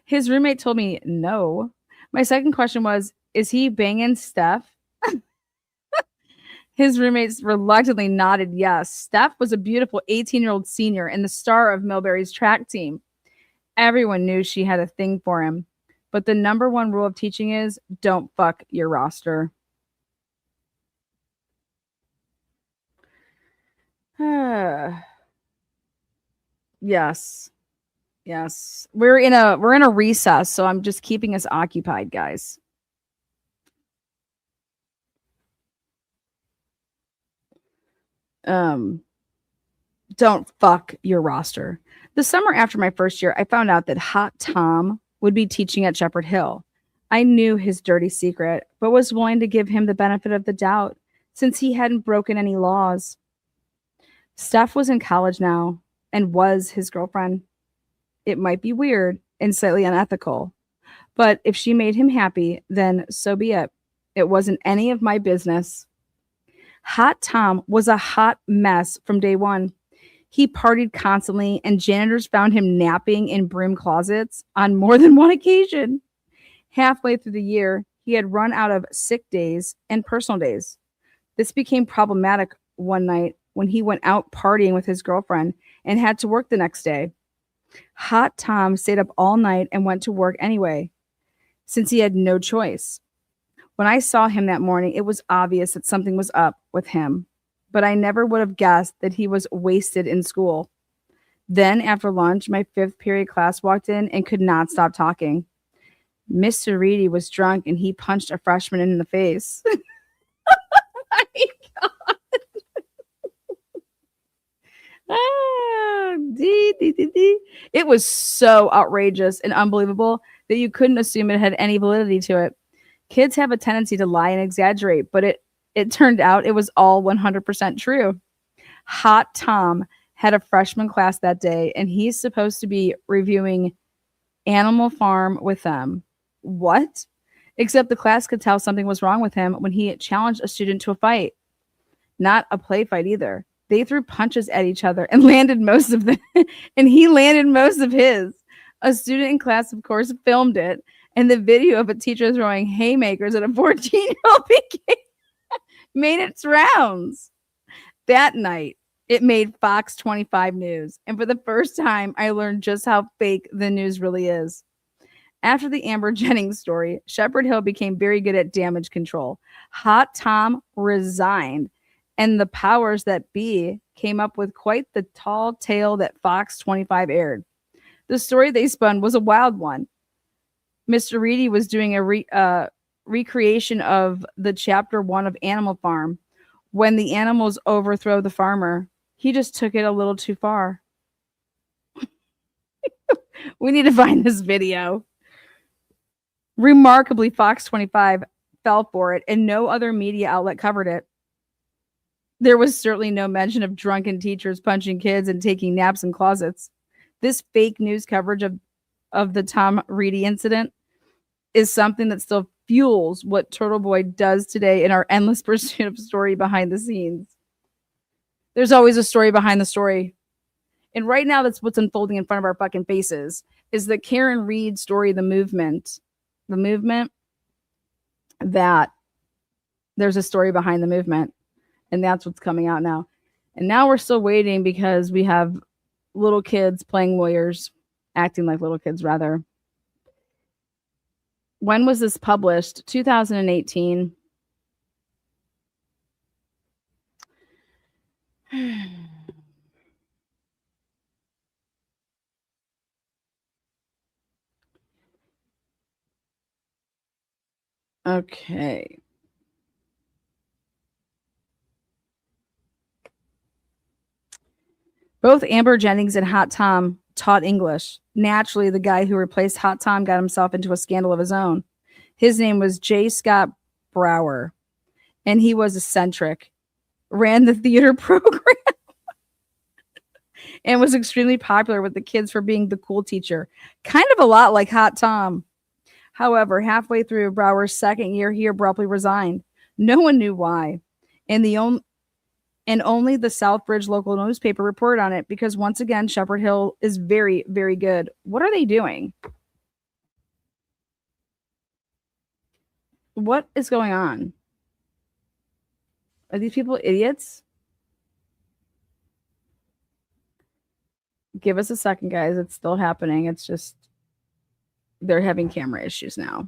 A: His roommate told me no. My second question was, is he banging Steph? His roommates reluctantly nodded yes. Steph was a beautiful 18-year-old senior and the star of Millbury's track team. Everyone knew she had a thing for him. But the number one rule of teaching is don't fuck your roster. Yes. Yes. We're in a recess, so I'm just keeping us occupied, guys. Don't fuck your roster. The summer after my first year, I found out that Hot Tom would be teaching at Shepherd Hill. I knew his dirty secret, but was willing to give him the benefit of the doubt since he hadn't broken any laws. Steph was in college now and was his girlfriend. It might be weird and slightly unethical, but if she made him happy, then so be it. It wasn't any of my business. Hot Tom was a hot mess from day one. He partied constantly, and janitors found him napping in broom closets on more than one occasion. Halfway through the year, he had run out of sick days and personal days. This became problematic one night when he went out partying with his girlfriend and had to work the next day. Hot Tom stayed up all night and went to work anyway, since he had no choice. When I saw him that morning, it was obvious that something was up with him, but I never would have guessed that he was wasted in school. Then, after lunch, my fifth period class walked in and could not stop talking. Mr. Reedy was drunk and he punched a freshman in the face. Oh my God. It was so outrageous and unbelievable that you couldn't assume it had any validity to it. Kids have a tendency to lie and exaggerate, but it turned out it was all 100% true. Hot Tom had a freshman class that day, and he's supposed to be reviewing Animal Farm with them. What? Except the class could tell something was wrong with him when he challenged a student to a fight. Not a play fight either. They threw punches at each other and landed most of them, and he landed most of his. A student in class, of course, filmed it, and the video of a teacher throwing haymakers at a 14-year-old made its rounds. That night, it made Fox 25 News, and for the first time, I learned just how fake the news really is. After the Amber Jennings story, Shepherd Hill became very good at damage control. Hot Tom resigned, and the powers that be came up with quite the tall tale that Fox 25 aired. The story they spun was a wild one. Mr. Reedy was doing a recreation of the chapter 1 of Animal Farm. When the animals overthrow the farmer, he just took it a little too far. We need to find this video. Remarkably, Fox 25 fell for it, and no other media outlet covered it. There was certainly no mention of drunken teachers punching kids and taking naps in closets. This fake news coverage of the Tom Reedy incident is something that still fuels what Turtle Boy does today in our endless pursuit of story behind the scenes. There's always a story behind the story. And right now, that's what's unfolding in front of our fucking faces is the Karen Reed story, the movement that there's a story behind the movement. And that's what's coming out now. And now we're still waiting because we have little kids playing lawyers, acting like little kids, rather. When was this published? 2018. Okay. Both Amber Jennings and Hot Tom taught English. Naturally, the guy who replaced Hot Tom got himself into a scandal of his own. His name was J. Scott Brower, and he was eccentric, ran the theater program, and was extremely popular with the kids for being the cool teacher. Kind of a lot like Hot Tom. However, halfway through Brower's second year, he abruptly resigned. No one knew why. And only the Southbridge local newspaper reported on it because, once again, Shepherd Hill is very, very good. What are they doing? What is going on? Are these people idiots? Give us a second, guys. It's still happening. It's just they're having camera issues now.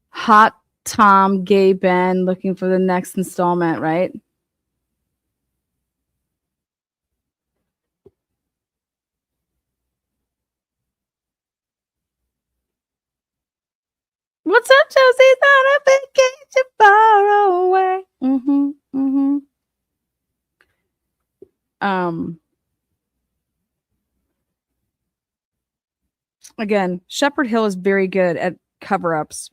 A: Hot Tom, Gay Ben, looking for the next installment, right? What's up, Chelsea's on a vacation far away. Again, Shepherd Hill is very good at cover-ups.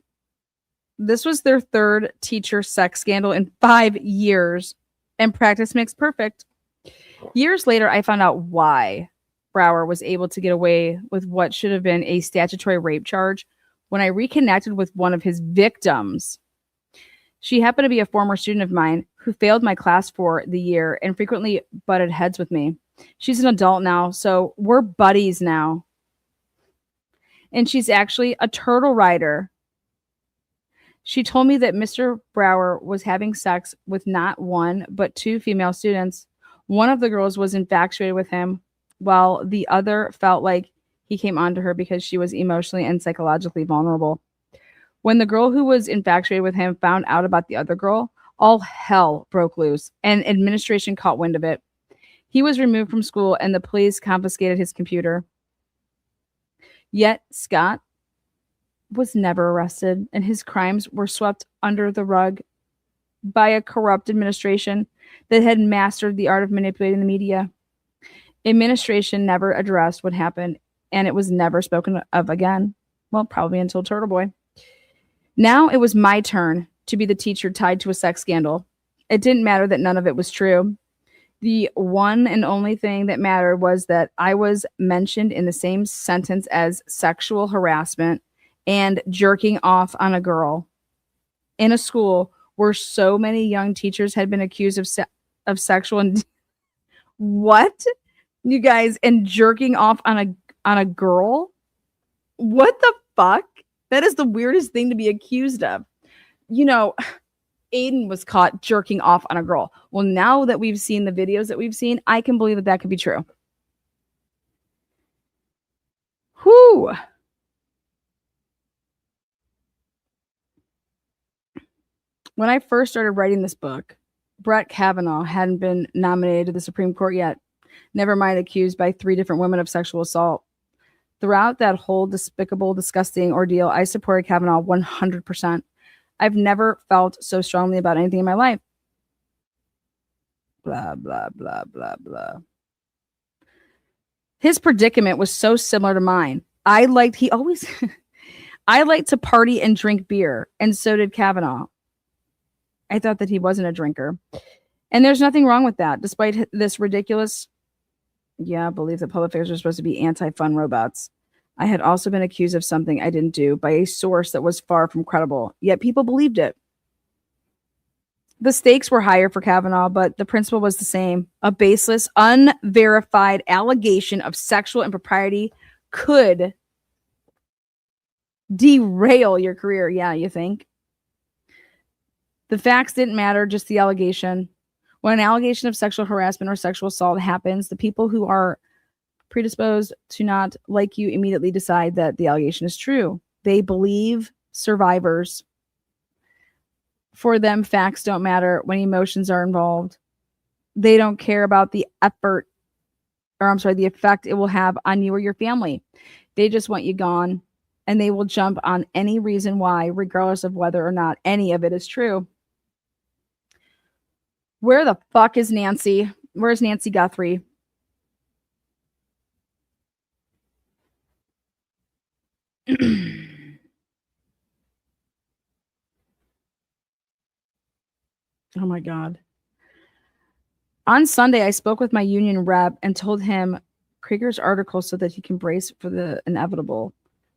A: This was their third teacher sex scandal in 5 years, and practice makes perfect. Years later, I found out why Brower was able to get away with what should have been a statutory rape charge when I reconnected with one of his victims. She happened to be a former student of mine who failed my class for the year and frequently butted heads with me. She's an adult now, so we're buddies now. And she's actually a turtle rider. She told me that Mr. Brower was having sex with not one, but 2 female students. One of the girls was infatuated with him, while the other felt like he came onto her because she was emotionally and psychologically vulnerable. When the girl who was infatuated with him found out about the other girl, all hell broke loose, and administration caught wind of it. He was removed from school, and the police confiscated his computer. Yet Scott was never arrested, and his crimes were swept under the rug by a corrupt administration that had mastered the art of manipulating the media. Administration never addressed what happened, and it was never spoken of again. Well, probably until Turtle Boy. Now it was my turn to be the teacher tied to a sex scandal. It didn't matter that none of it was true. The one and only thing that mattered was that I was mentioned in the same sentence as sexual harassment and jerking off on a girl in a school where so many young teachers had been accused of sexual what? You guys, and jerking off on a girl? What the fuck? That is the weirdest thing to be accused of. You know, Aiden was caught jerking off on a girl. Well, now that we've seen the videos that we've seen, I can believe that that could be true. Whew. When I first started writing this book, Brett Kavanaugh hadn't been nominated to the Supreme Court yet, never mind accused by 3 different women of sexual assault. Throughout that whole despicable, disgusting ordeal, I supported Kavanaugh 100%. I've never felt so strongly about anything in my life. Blah, blah, blah, blah, blah. His predicament was so similar to mine. I liked to party and drink beer, and so did Kavanaugh. I thought that he wasn't a drinker. And there's nothing wrong with that, despite this ridiculous. Yeah, I believe that public figures are supposed to be anti-fun robots. I had also been accused of something I didn't do by a source that was far from credible, yet people believed it. The stakes were higher for Kavanaugh, but the principle was the same. A baseless, unverified allegation of sexual impropriety could derail your career. Yeah, you think? The facts didn't matter, just the allegation. When an allegation of sexual harassment or sexual assault happens, the people who are predisposed to not like you immediately decide that the allegation is true. They believe survivors. For them, facts don't matter when emotions are involved. They don't care about the the effect it will have on you or your family. They just want you gone, and they will jump on any reason why, regardless of whether or not any of it is true. Where the fuck is Nancy? Where's Nancy Guthrie? Oh my God. On Sunday, I spoke with my union rep and told him Krieger's article so that he can brace for the inevitable.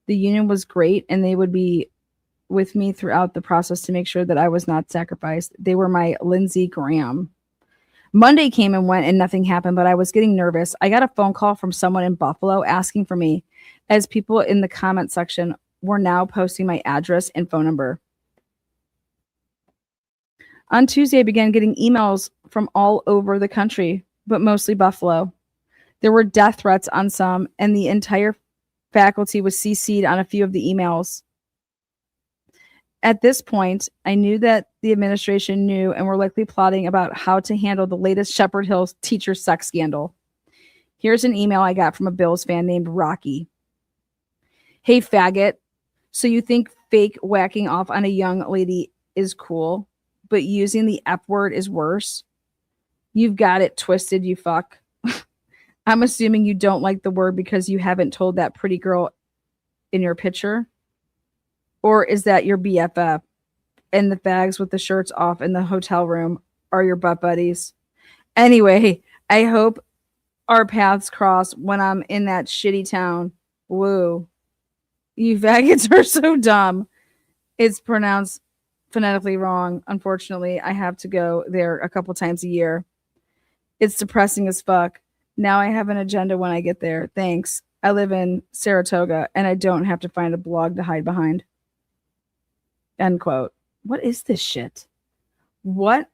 A: The union was great, and they would be with me throughout the process to make sure that I was not sacrificed. They were my Lindsey Graham. Monday came and went and nothing happened, but I was getting nervous. I got a phone call from someone in Buffalo asking for me, as people in the comment section were now posting my address and phone number. On Tuesday, I began getting emails from all over the country, but mostly Buffalo. There were death threats on some, and the entire faculty was CC'd on a few of the emails. At this point, I knew that the administration knew and were likely plotting about how to handle the latest Shepherd Hills teacher sex scandal. Here's an email I got from a Bills fan named Rocky. Hey, faggot. So you think fake whacking off on a young lady is cool, but using the F word is worse? You've got it twisted, you fuck. I'm assuming you don't like the word because you haven't told that pretty girl in your picture? Or is that your BFF and the fags with the shirts off in the hotel room are your butt buddies? Anyway, I hope our paths cross when I'm in that shitty town. Woo. You faggots are so dumb. It's pronounced phonetically wrong. Unfortunately, I have to go there a couple times a year. It's depressing as fuck. Now I have an agenda when I get there. Thanks. I live in Saratoga and I don't have to find a blog to hide behind. End quote. What is this shit? What?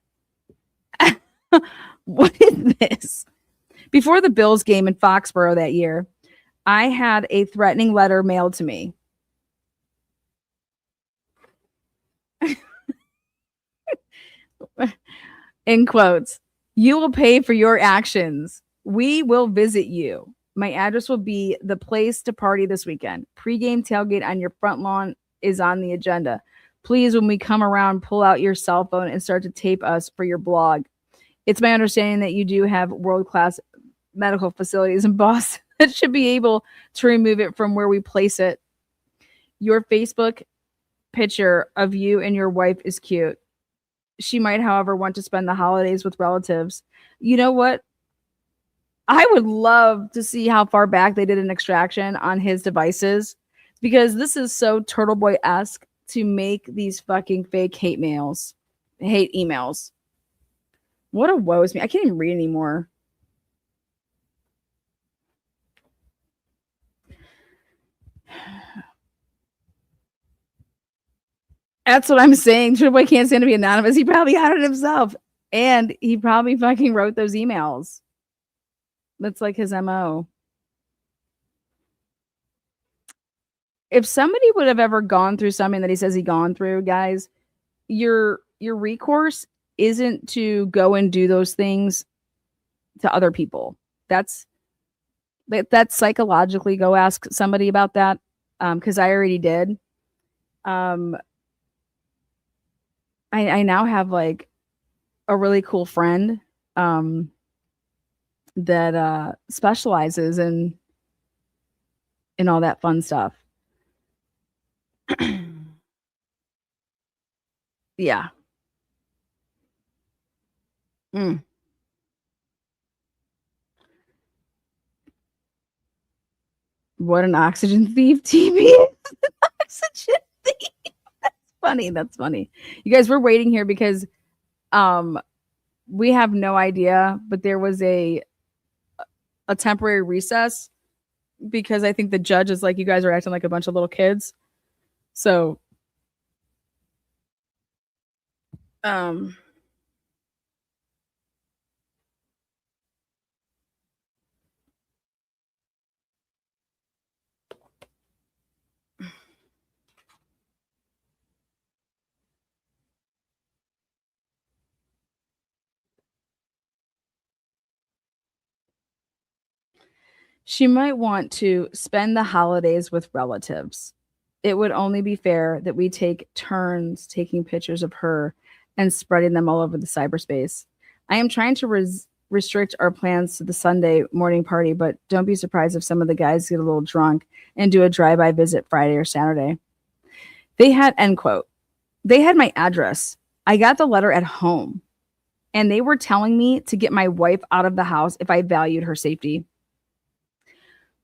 A: What is this? Before the Bills game in Foxborough that year, I had a threatening letter mailed to me. In quotes, you will pay for your actions. We will visit you. My address will be the place to party this weekend. Pre-game tailgate on your front lawn is on the agenda. Please, when we come around, pull out your cell phone and start to tape us for your blog. It's my understanding that you do have world-class medical facilities in Boston that should be able to remove it from where we place it. Your Facebook picture of you and your wife is cute. She might, however, want to spend the holidays with relatives. You know what? I would love to see how far back they did an extraction on his devices, because this is so Turtle Boy-esque to make these fucking fake hate emails. What a woes me. I can't even read anymore. That's what I'm saying. Turtle Boy can't stand to be anonymous. He probably outed himself. And he probably fucking wrote those emails. That's like his MO. If somebody would have ever gone through something that he says he gone through, guys, your recourse isn't to go and do those things to other people. That's psychologically go ask somebody about that. Because I already did. I now have like a really cool friend that specializes in all that fun stuff. Yeah. Mm. What an oxygen thief TV is. Oxygen thief. That's funny. That's funny. You guys, we're waiting here because we have no idea, but there was a temporary recess because I think the judge is like, you guys are acting like a bunch of little kids. So um she might want to spend the holidays with relatives. It would only be fair that we take turns taking pictures of her and spreading them all over the cyberspace. I am trying to restrict our plans to the Sunday morning party, but don't be surprised if some of the guys get a little drunk and do a drive-by visit Friday or Saturday. They had, end quote, they had my address. I got the letter at home, and they were telling me to get my wife out of the house if I valued her safety.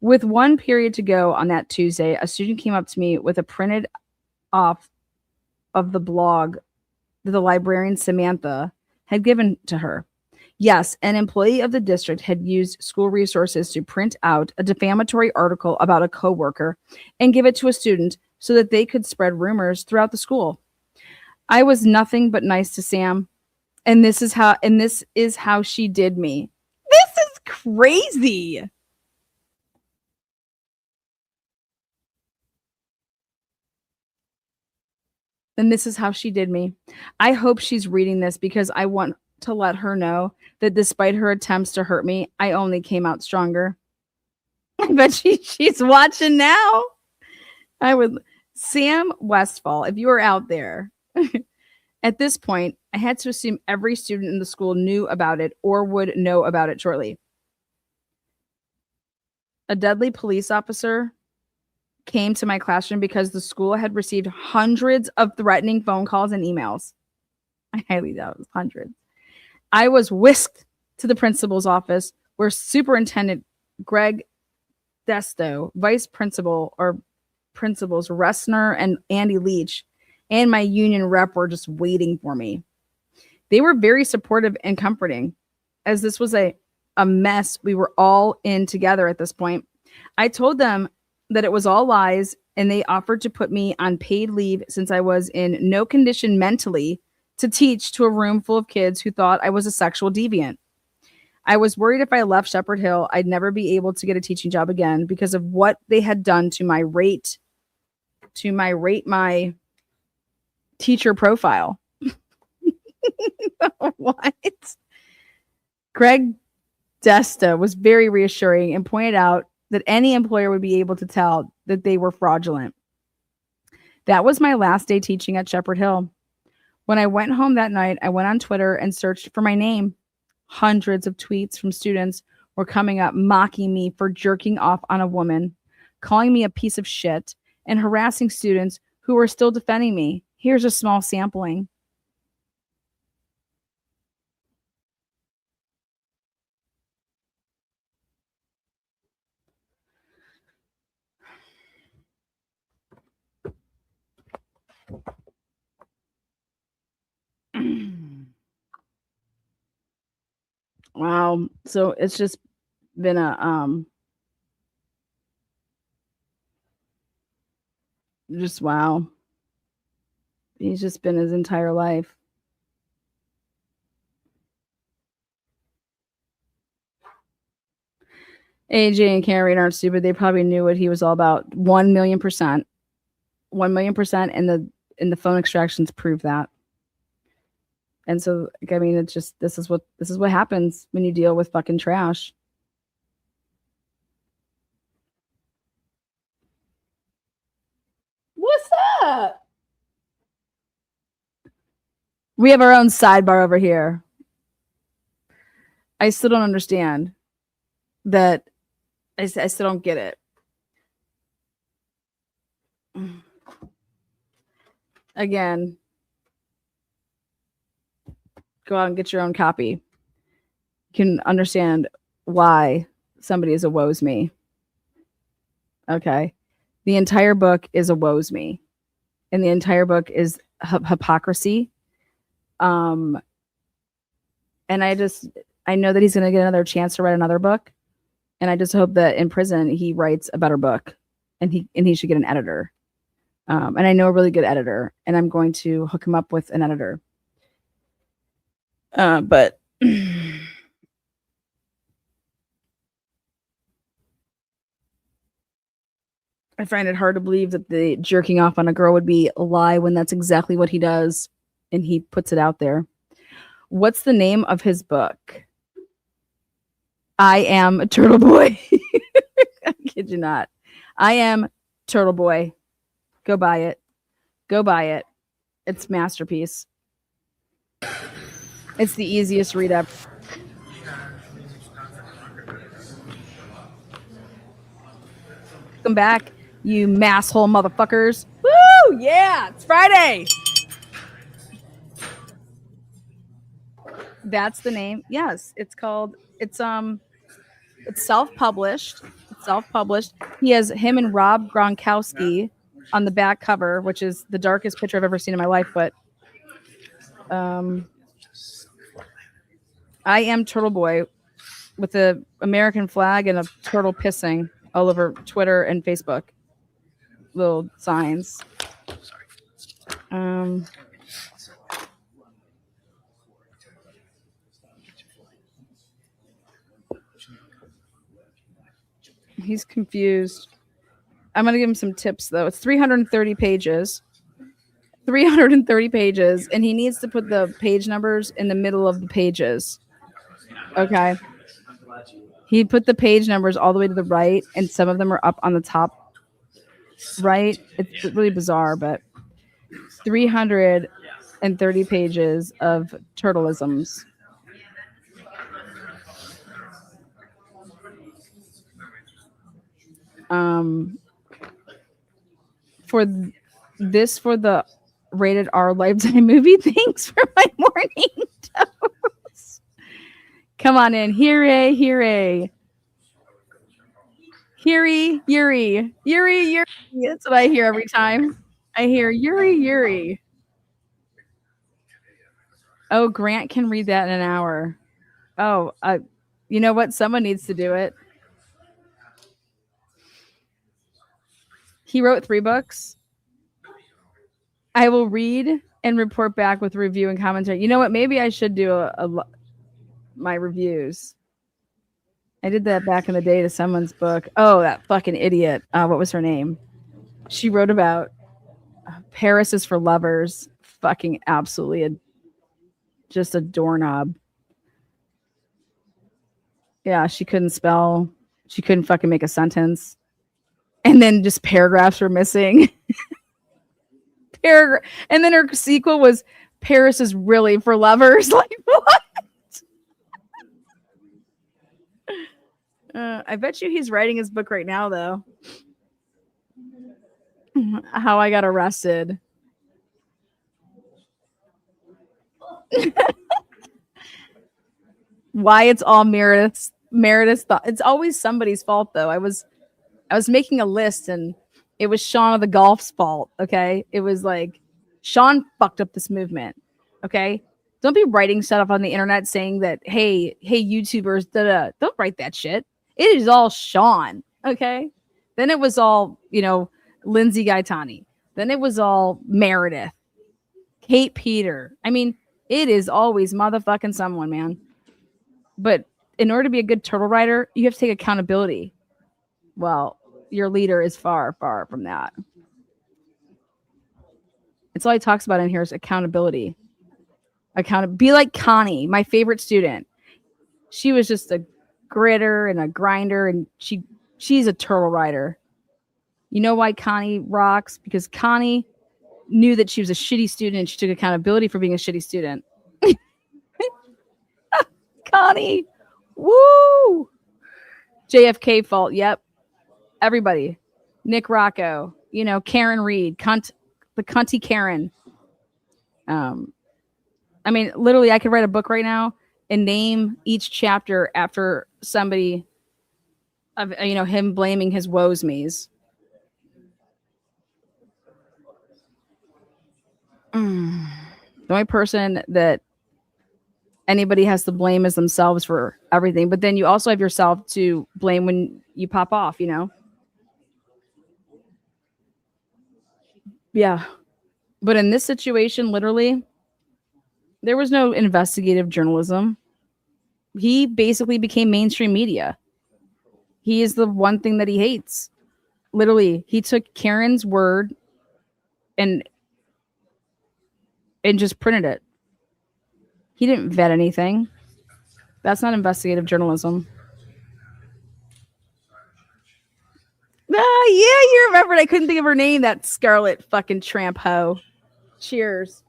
A: With one period to go on that Tuesday, a student came up to me with a printed off of the blog that the librarian Samantha had given to her. Yes, an employee of the district had used school resources to print out a defamatory article about a coworker and give it to a student so that they could spread rumors throughout the school. I was nothing but nice to Sam, and this is how she did me. This is crazy. And this is how she did me. I hope she's reading this because I want to let her know that despite her attempts to hurt me, I only came out stronger. I bet she's watching now. I would. Sam Westfall, if you are out there, at this point, I had to assume every student in the school knew about it or would know about it shortly. A deadly police officer came to my classroom because the school had received hundreds of threatening phone calls and emails. I highly doubt it was hundreds. I was whisked to the principal's office where Superintendent Greg Desto, Vice Principal or Principals Ressner and Andy Leach, and my union rep were just waiting for me. They were very supportive and comforting, as this was a mess we were all in together at this point. I told them that it was all lies, and they offered to put me on paid leave since I was in no condition mentally to teach to a room full of kids who thought I was a sexual deviant. I was worried if I left Shepherd Hill, I'd never be able to get a teaching job again because of what they had done to my my teacher profile. What? Greg Desta was very reassuring and pointed out that any employer would be able to tell that they were fraudulent. That was my last day teaching at Shepherd Hill. When I went home that night, I went on Twitter and searched for my name. Hundreds of tweets from students were coming up mocking me for jerking off on a woman, calling me a piece of shit, and harassing students who were still defending me. Here's a small sampling. Wow. So it's just been a just wow. He's just been his entire life. AJ and Karen aren't stupid. They probably knew what he was all about. 1,000,000%. 1,000,000%, and the phone extractions prove that. And so, I mean, it's just this is what happens when you deal with fucking trash. What's up? We have our own sidebar over here. I still don't understand that. I still don't get it. Again, go out and get your own copy. can understand why somebody is a woes me. Okay. The entire book is a woes me. And the entire book is hypocrisy. And I know that he's going to get another chance to write another book. And I just hope that in prison he writes a better book, and he should get an editor. And I know a really good editor, and I'm going to hook him up with an editor. But I find it hard to believe that the jerking off on a girl would be a lie when that's exactly what he does, and he puts it out there. What's the name of his book? I Am a Turtle Boy. I kid you not. I Am Turtle Boy. Go buy it. Go buy it. It's masterpiece. It's the easiest read ever. Welcome back, you masshole motherfuckers. Woo! Yeah, it's Friday. That's the name. Yes, it's called. It's self-published. It's self-published. He has him and Rob Gronkowski on the back cover, which is the darkest picture I've ever seen in my life. But I Am Turtle Boy with the American flag and a turtle pissing all over Twitter and Facebook. Little signs. He's confused. I'm going to give him some tips, though. It's 330 pages. 330 pages, and he needs to put the page numbers in the middle of the pages. Okay. He put the page numbers all the way to the right, and some of them are up on the top right. It's really bizarre, but 330 pages of turtleisms. For the rated R Lifetime movie. Thanks for my morning toast. Come on in. Here, Yuri. That's what I hear every time. I hear Yuri. Oh, Grant can read that in an hour. Oh, you know what? Someone needs to do it. He wrote 3 books. I will read and report back with review and commentary. You know what? Maybe I should do my reviews. I did that back in the day to someone's book. Oh, that fucking idiot. What was her name? She wrote about Paris is for Lovers. Fucking absolutely just a doorknob. Yeah, she couldn't spell. She couldn't fucking make a sentence. And then just paragraphs were missing. And then her sequel was Paris is really for lovers. Like, what? I bet you he's writing his book right now, though. How I Got Arrested. Why it's all Meredith's thought. It's always somebody's fault, though. I was making a list, and it was Sean of the Golf's fault. Okay, it was like Sean fucked up this movement. Okay, don't be writing stuff on the internet saying that hey YouTubers, don't write that shit. It is all Sean. Okay, then it was all Lindsay Gaetani. Then it was all Meredith, Kate Peter. I mean, it is always motherfucking someone, man. But in order to be a good turtle writer, you have to take accountability. Well, your leader is far, far from that. It's all he talks about in here is accountability. Be like Connie, my favorite student. She was just a gritter and a grinder, and she's a turtle writer. You know why Connie rocks? Because Connie knew that she was a shitty student, and she took accountability for being a shitty student. Connie, woo! JFK fault. Yep. Everybody. Nick Rocco, Karen Reed, the cunty Karen. I mean, literally, I could write a book right now and name each chapter after somebody of, him blaming his woes me's. The only person that anybody has to blame is themselves for everything. But then you also have yourself to blame when you pop off, Yeah. But in this situation, literally, there was no investigative journalism. He basically became mainstream media. He is the one thing that he hates. Literally, he took Karen's word and just printed it. He didn't vet anything. That's not investigative journalism. Yeah, you remembered. I couldn't think of her name. That Scarlet fucking tramp hoe. Cheers.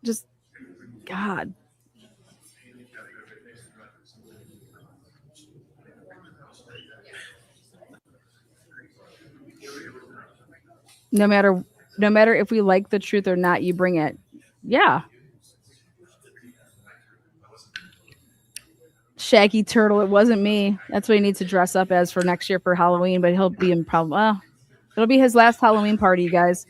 A: Just, God. No matter if we like the truth or not, you bring it. Yeah. Shaggy Turtle. It wasn't me. That's what he needs to dress up as for next year for Halloween, but he'll be in problem. Well, it'll be his last Halloween party, you guys.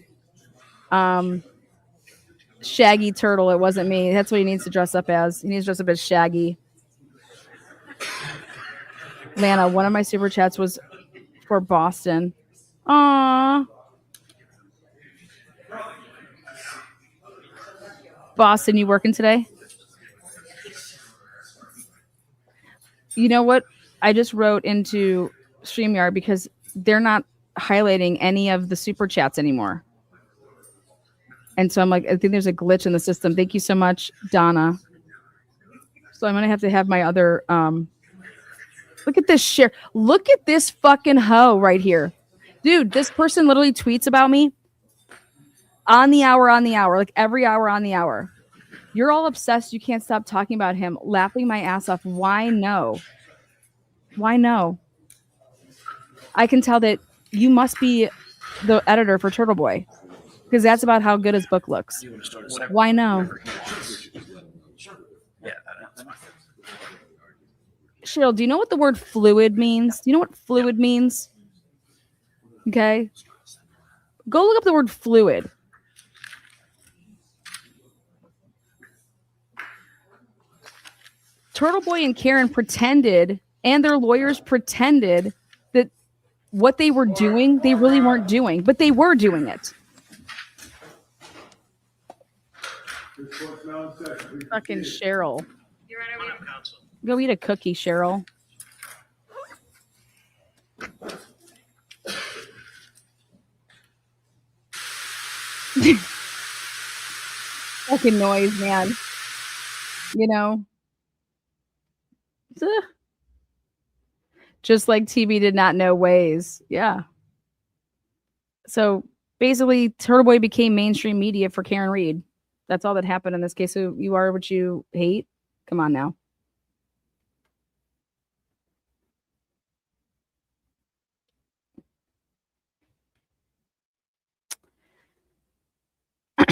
A: Shaggy Turtle. It wasn't me. That's what he needs to dress up as. He needs to dress up as Shaggy. Lana, one of my super chats was for Boston. Aww. Boston, you working today? You know what? I just wrote into StreamYard because they're not highlighting any of the super chats anymore. And so I'm like, I think there's a glitch in the system. Thank you so much, Donna. So I'm going to have my other, look at this share. Look at this fucking hoe right here. Dude, this person literally tweets about me on the hour, like every hour on the hour. You're all obsessed. You can't stop talking about him, laughing my ass off. Why no? Why no? I can tell that you must be the editor for Turtle Boy because that's about how good his book looks. Why no? Cheryl, do you know what the word fluid means? Do you know what fluid means? Okay. Go look up the word fluid. Turtle Boy and Karen pretended, and their lawyers pretended that what they were doing, they really weren't doing, but they were doing it. Fucking Cheryl.
F: Your Honor,
A: Go eat a cookie, Cheryl. Fucking noise, man. Just like TV did not know Waze. Yeah. So basically, Turtle Boy became mainstream media for Karen Reed. That's all that happened in this case. So you are what you hate? Come on now.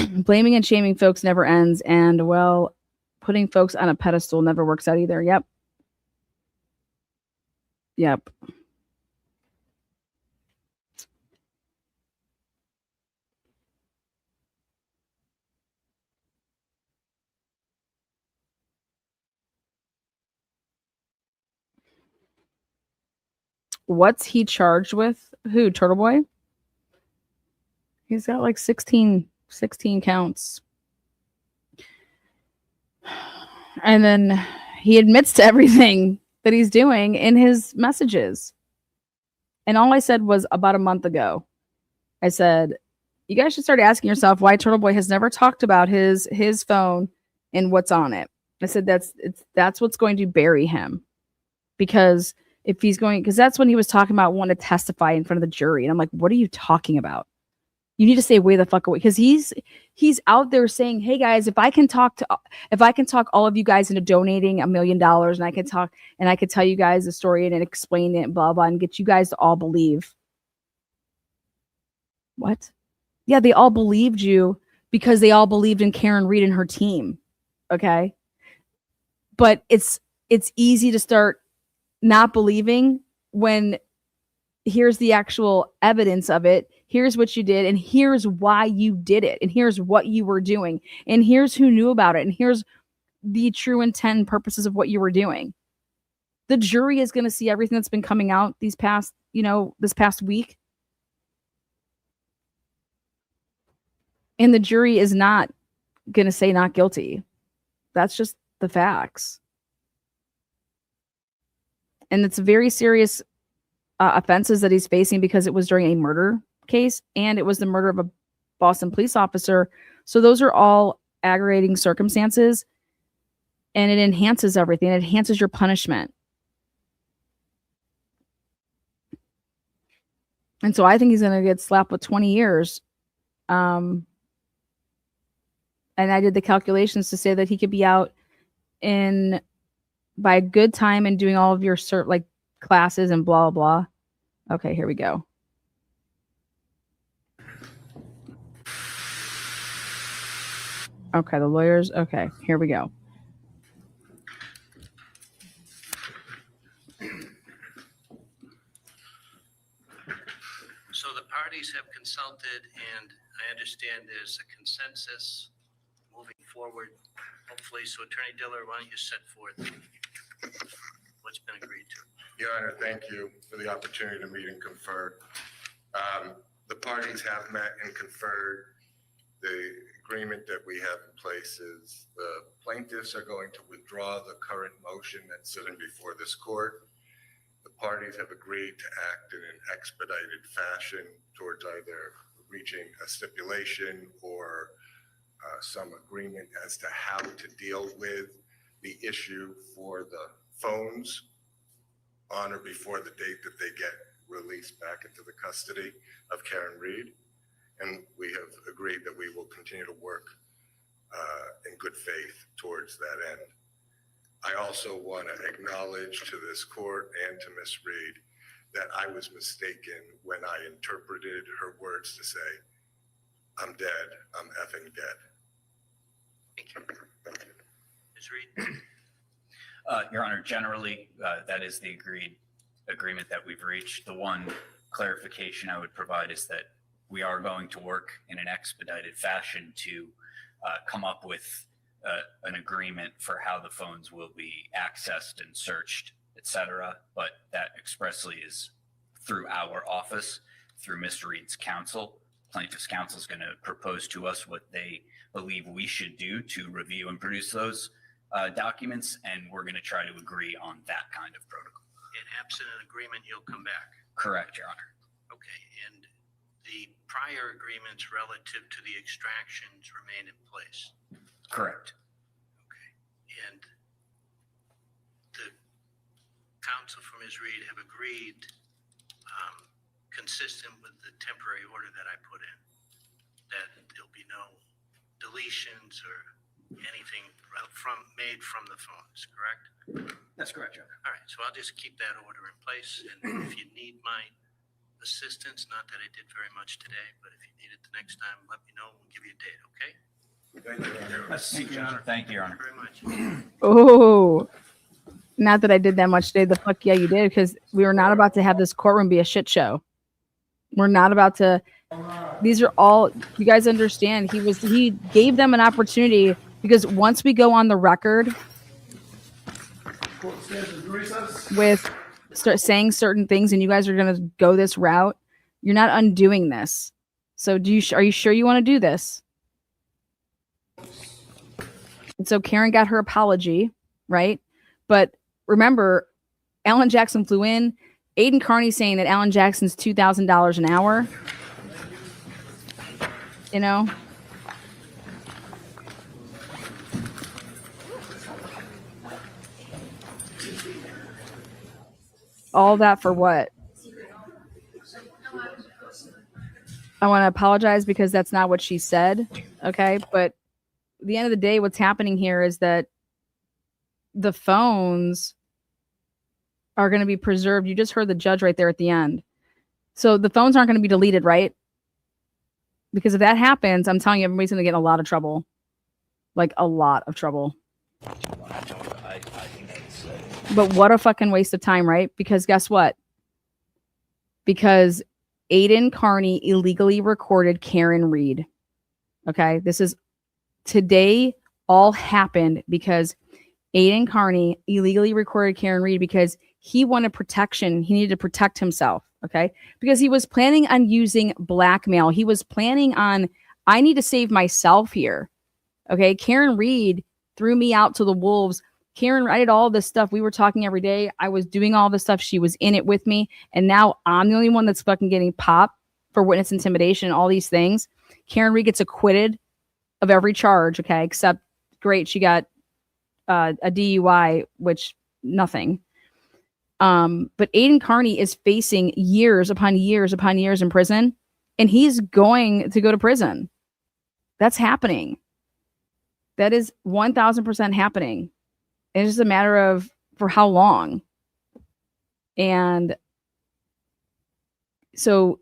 A: Blaming and shaming folks never ends. And, well, putting folks on a pedestal never works out either. Yep. What's he charged with? Who? Turtle Boy? He's got like 16 counts. And then he admits to everything that he's doing in his messages. And all I said was about a month ago. I said, you guys should start asking yourself why Turtle Boy has never talked about his phone and what's on it. I said that's what's going to bury him. Because if he's going, because that's when he was talking about wanting to testify in front of the jury. And I'm like, what are you talking about? You need to stay way the fuck away. Because he's out there saying, hey guys, if I can talk all of you guys into donating $1 million and I can tell you guys the story and explain it, blah, blah, and get you guys to all believe. What? Yeah, they all believed you because they all believed in Karen Reed and her team. Okay. But it's easy to start not believing when here's the actual evidence of it. Here's what you did, and here's why you did it, and here's what you were doing, and here's who knew about it, and here's the true intent and purposes of what you were doing. The jury is going to see everything that's been coming out this past week. And the jury is not going to say not guilty. That's just the facts. And it's very serious offenses that he's facing because it was during a murder case and it was the murder of a Boston police officer. So those are all aggravating circumstances, and it enhances everything. It enhances your punishment. And so I think he's going to get slapped with 20 years. And I did the calculations to say that he could be out by a good time and doing all of your classes and blah, blah, blah. Okay, here we go. Okay, the lawyers. Okay, here we go.
G: So the parties have consulted, and I understand there's a consensus moving forward, hopefully. So Attorney Diller, why don't you set forth what's been agreed to?
B: Your Honor, thank you for the opportunity to meet and confer. The parties have met and conferred. The agreement that we have in place is the plaintiffs are going to withdraw the current motion that's sitting before this court. The parties have agreed to act in an expedited fashion towards either reaching a stipulation or some agreement as to how to deal with the issue for the phones on or before the date that they get released back into the custody of Karen Reed. And we have agreed that we will continue to work in good faith towards that end. I also want to acknowledge to this court and to Ms. Reed that I was mistaken when I interpreted her words to say, I'm dead, I'm effing dead.
G: Thank you. Ms. Reed?
I: Your Honor, generally, that is the agreement that we've reached. The one clarification I would provide is that we are going to work in an expedited fashion to come up with an agreement for how the phones will be accessed and searched, etc. But that expressly is through our office, through Ms. Reed's counsel. Plaintiff's counsel is going to propose to us what they believe we should do to review and produce those documents, and we're going to try to agree on that kind of protocol.
G: And absent an agreement, you'll come back.
I: Correct, Your Honor.
G: Okay, and the prior agreements relative to the extractions remain in place.
I: Correct.
G: Okay, and the counsel from Ms. Reed have agreed, consistent with the temporary order that I put in, that there'll be no deletions or anything made from the phones, correct?
C: That's correct, Your Honor.
G: All right, so I'll just keep that order in place, and if you need my assistance, not that I did very much today, but if you need it the next time, let me know, we'll give you a date, okay?
B: Thank you, Your Honor.
C: Thank you, Your Honor.
I: Thank you, Your Honor.
G: Very much.
A: Oh, not that I did that much today. The fuck yeah, you did, because we were not about to have this courtroom be a shit show. We're not about to. These are all, you guys understand. He gave them an opportunity, because once we go on the record with start saying certain things, and you guys are going to go this route, you're not undoing this. So are you sure you want to do this? And so Karen got her apology, right? But remember, Alan Jackson flew in. Aiden Carney saying that Alan Jackson's $2,000 an hour. You know? All that for what? I want to apologize because that's not what she said. Okay. But at the end of the day, what's happening here is that the phones are going to be preserved. You just heard the judge right there at the end. So the phones aren't going to be deleted, right? Because if that happens, I'm telling you, everybody's going to get in a lot of trouble. Like a lot of trouble.
I: I think that's
A: But what a fucking waste of time, right? Because guess what? Because Aiden Carney illegally recorded Karen Reed. Okay. This is today all happened because Aiden Carney illegally recorded Karen Reed because he wanted protection. He needed to protect himself. Okay. Because he was planning on using blackmail. He was planning on, I need to save myself here. Okay. Karen Reed threw me out to the wolves. Karen, I did all this stuff. We were talking every day. I was doing all this stuff. She was in it with me. And now I'm the only one that's fucking getting popped for witness intimidation and all these things. Karen Reed gets acquitted of every charge. Okay. Except, great, she got a DUI, which nothing. But Aiden Carney is facing years upon years upon years in prison, and he's going to go to prison. That's happening. That is 1000% happening. It's just a matter of for how long. And so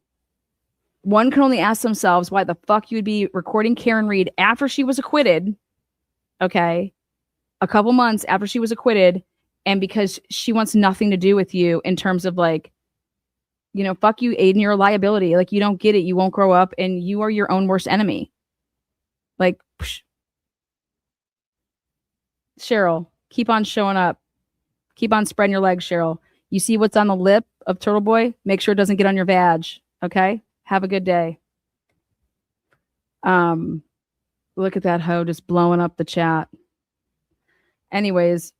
A: one can only ask themselves why the fuck you would be recording Karen Reed after she was acquitted. Okay. A couple months after she was acquitted. And because she wants nothing to do with you in terms of like, you know, fuck you, Aiden, you're a liability. Like, you don't get it. You won't grow up and you are your own worst enemy. Like, psh. Cheryl, keep on showing up. Keep on spreading your legs, Cheryl. You see what's on the lip of Turtle Boy? Make sure it doesn't get on your vag. Okay? Have a good day. Look at that hoe just blowing up the chat. Anyways,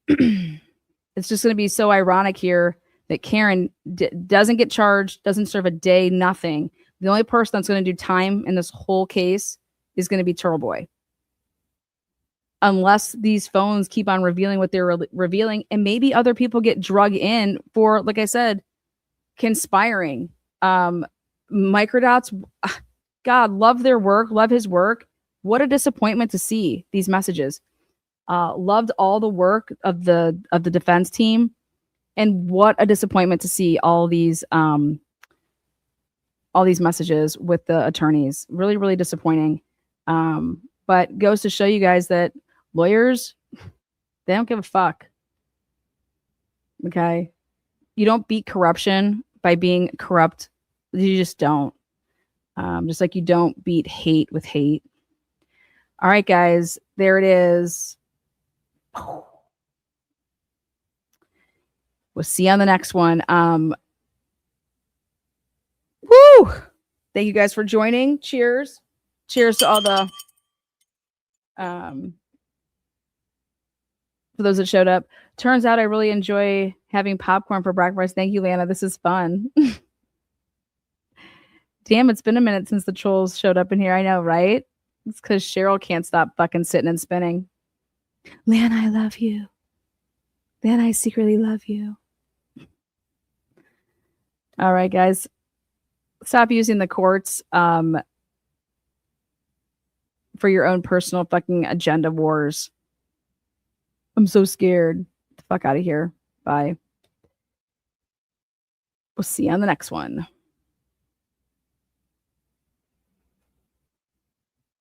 A: it's just going to be so ironic here that Karen doesn't get charged, doesn't serve a day, nothing. The only person that's going to do time in this whole case is going to be Turtle Boy. Unless these phones keep on revealing what they're revealing, and maybe other people get drug in for, like I said, conspiring. Microdots, God, love their work, love his work. What a disappointment to see these messages. Loved all the work of the defense team, and what a disappointment to see all these messages with the attorneys. Really, really disappointing. But goes to show you guys that lawyers, they don't give a fuck. Okay, you don't beat corruption by being corrupt. You just don't. Just like you don't beat hate with hate. All right, guys, there it is. We'll see you on the next one. Woo! Thank you guys for joining. Cheers. Cheers to all the for those that showed up. Turns out I really enjoy having popcorn for breakfast. Thank you, Lana. This is fun. Damn, it's been a minute since the trolls showed up in here. I know, right? It's because Cheryl can't stop fucking sitting and spinning. Lana, I love you. Lana, I secretly love you. All right, guys. Stop using the courts for your own personal fucking agenda wars. I'm so scared. Get the fuck out of here. Bye. We'll see you on the next one.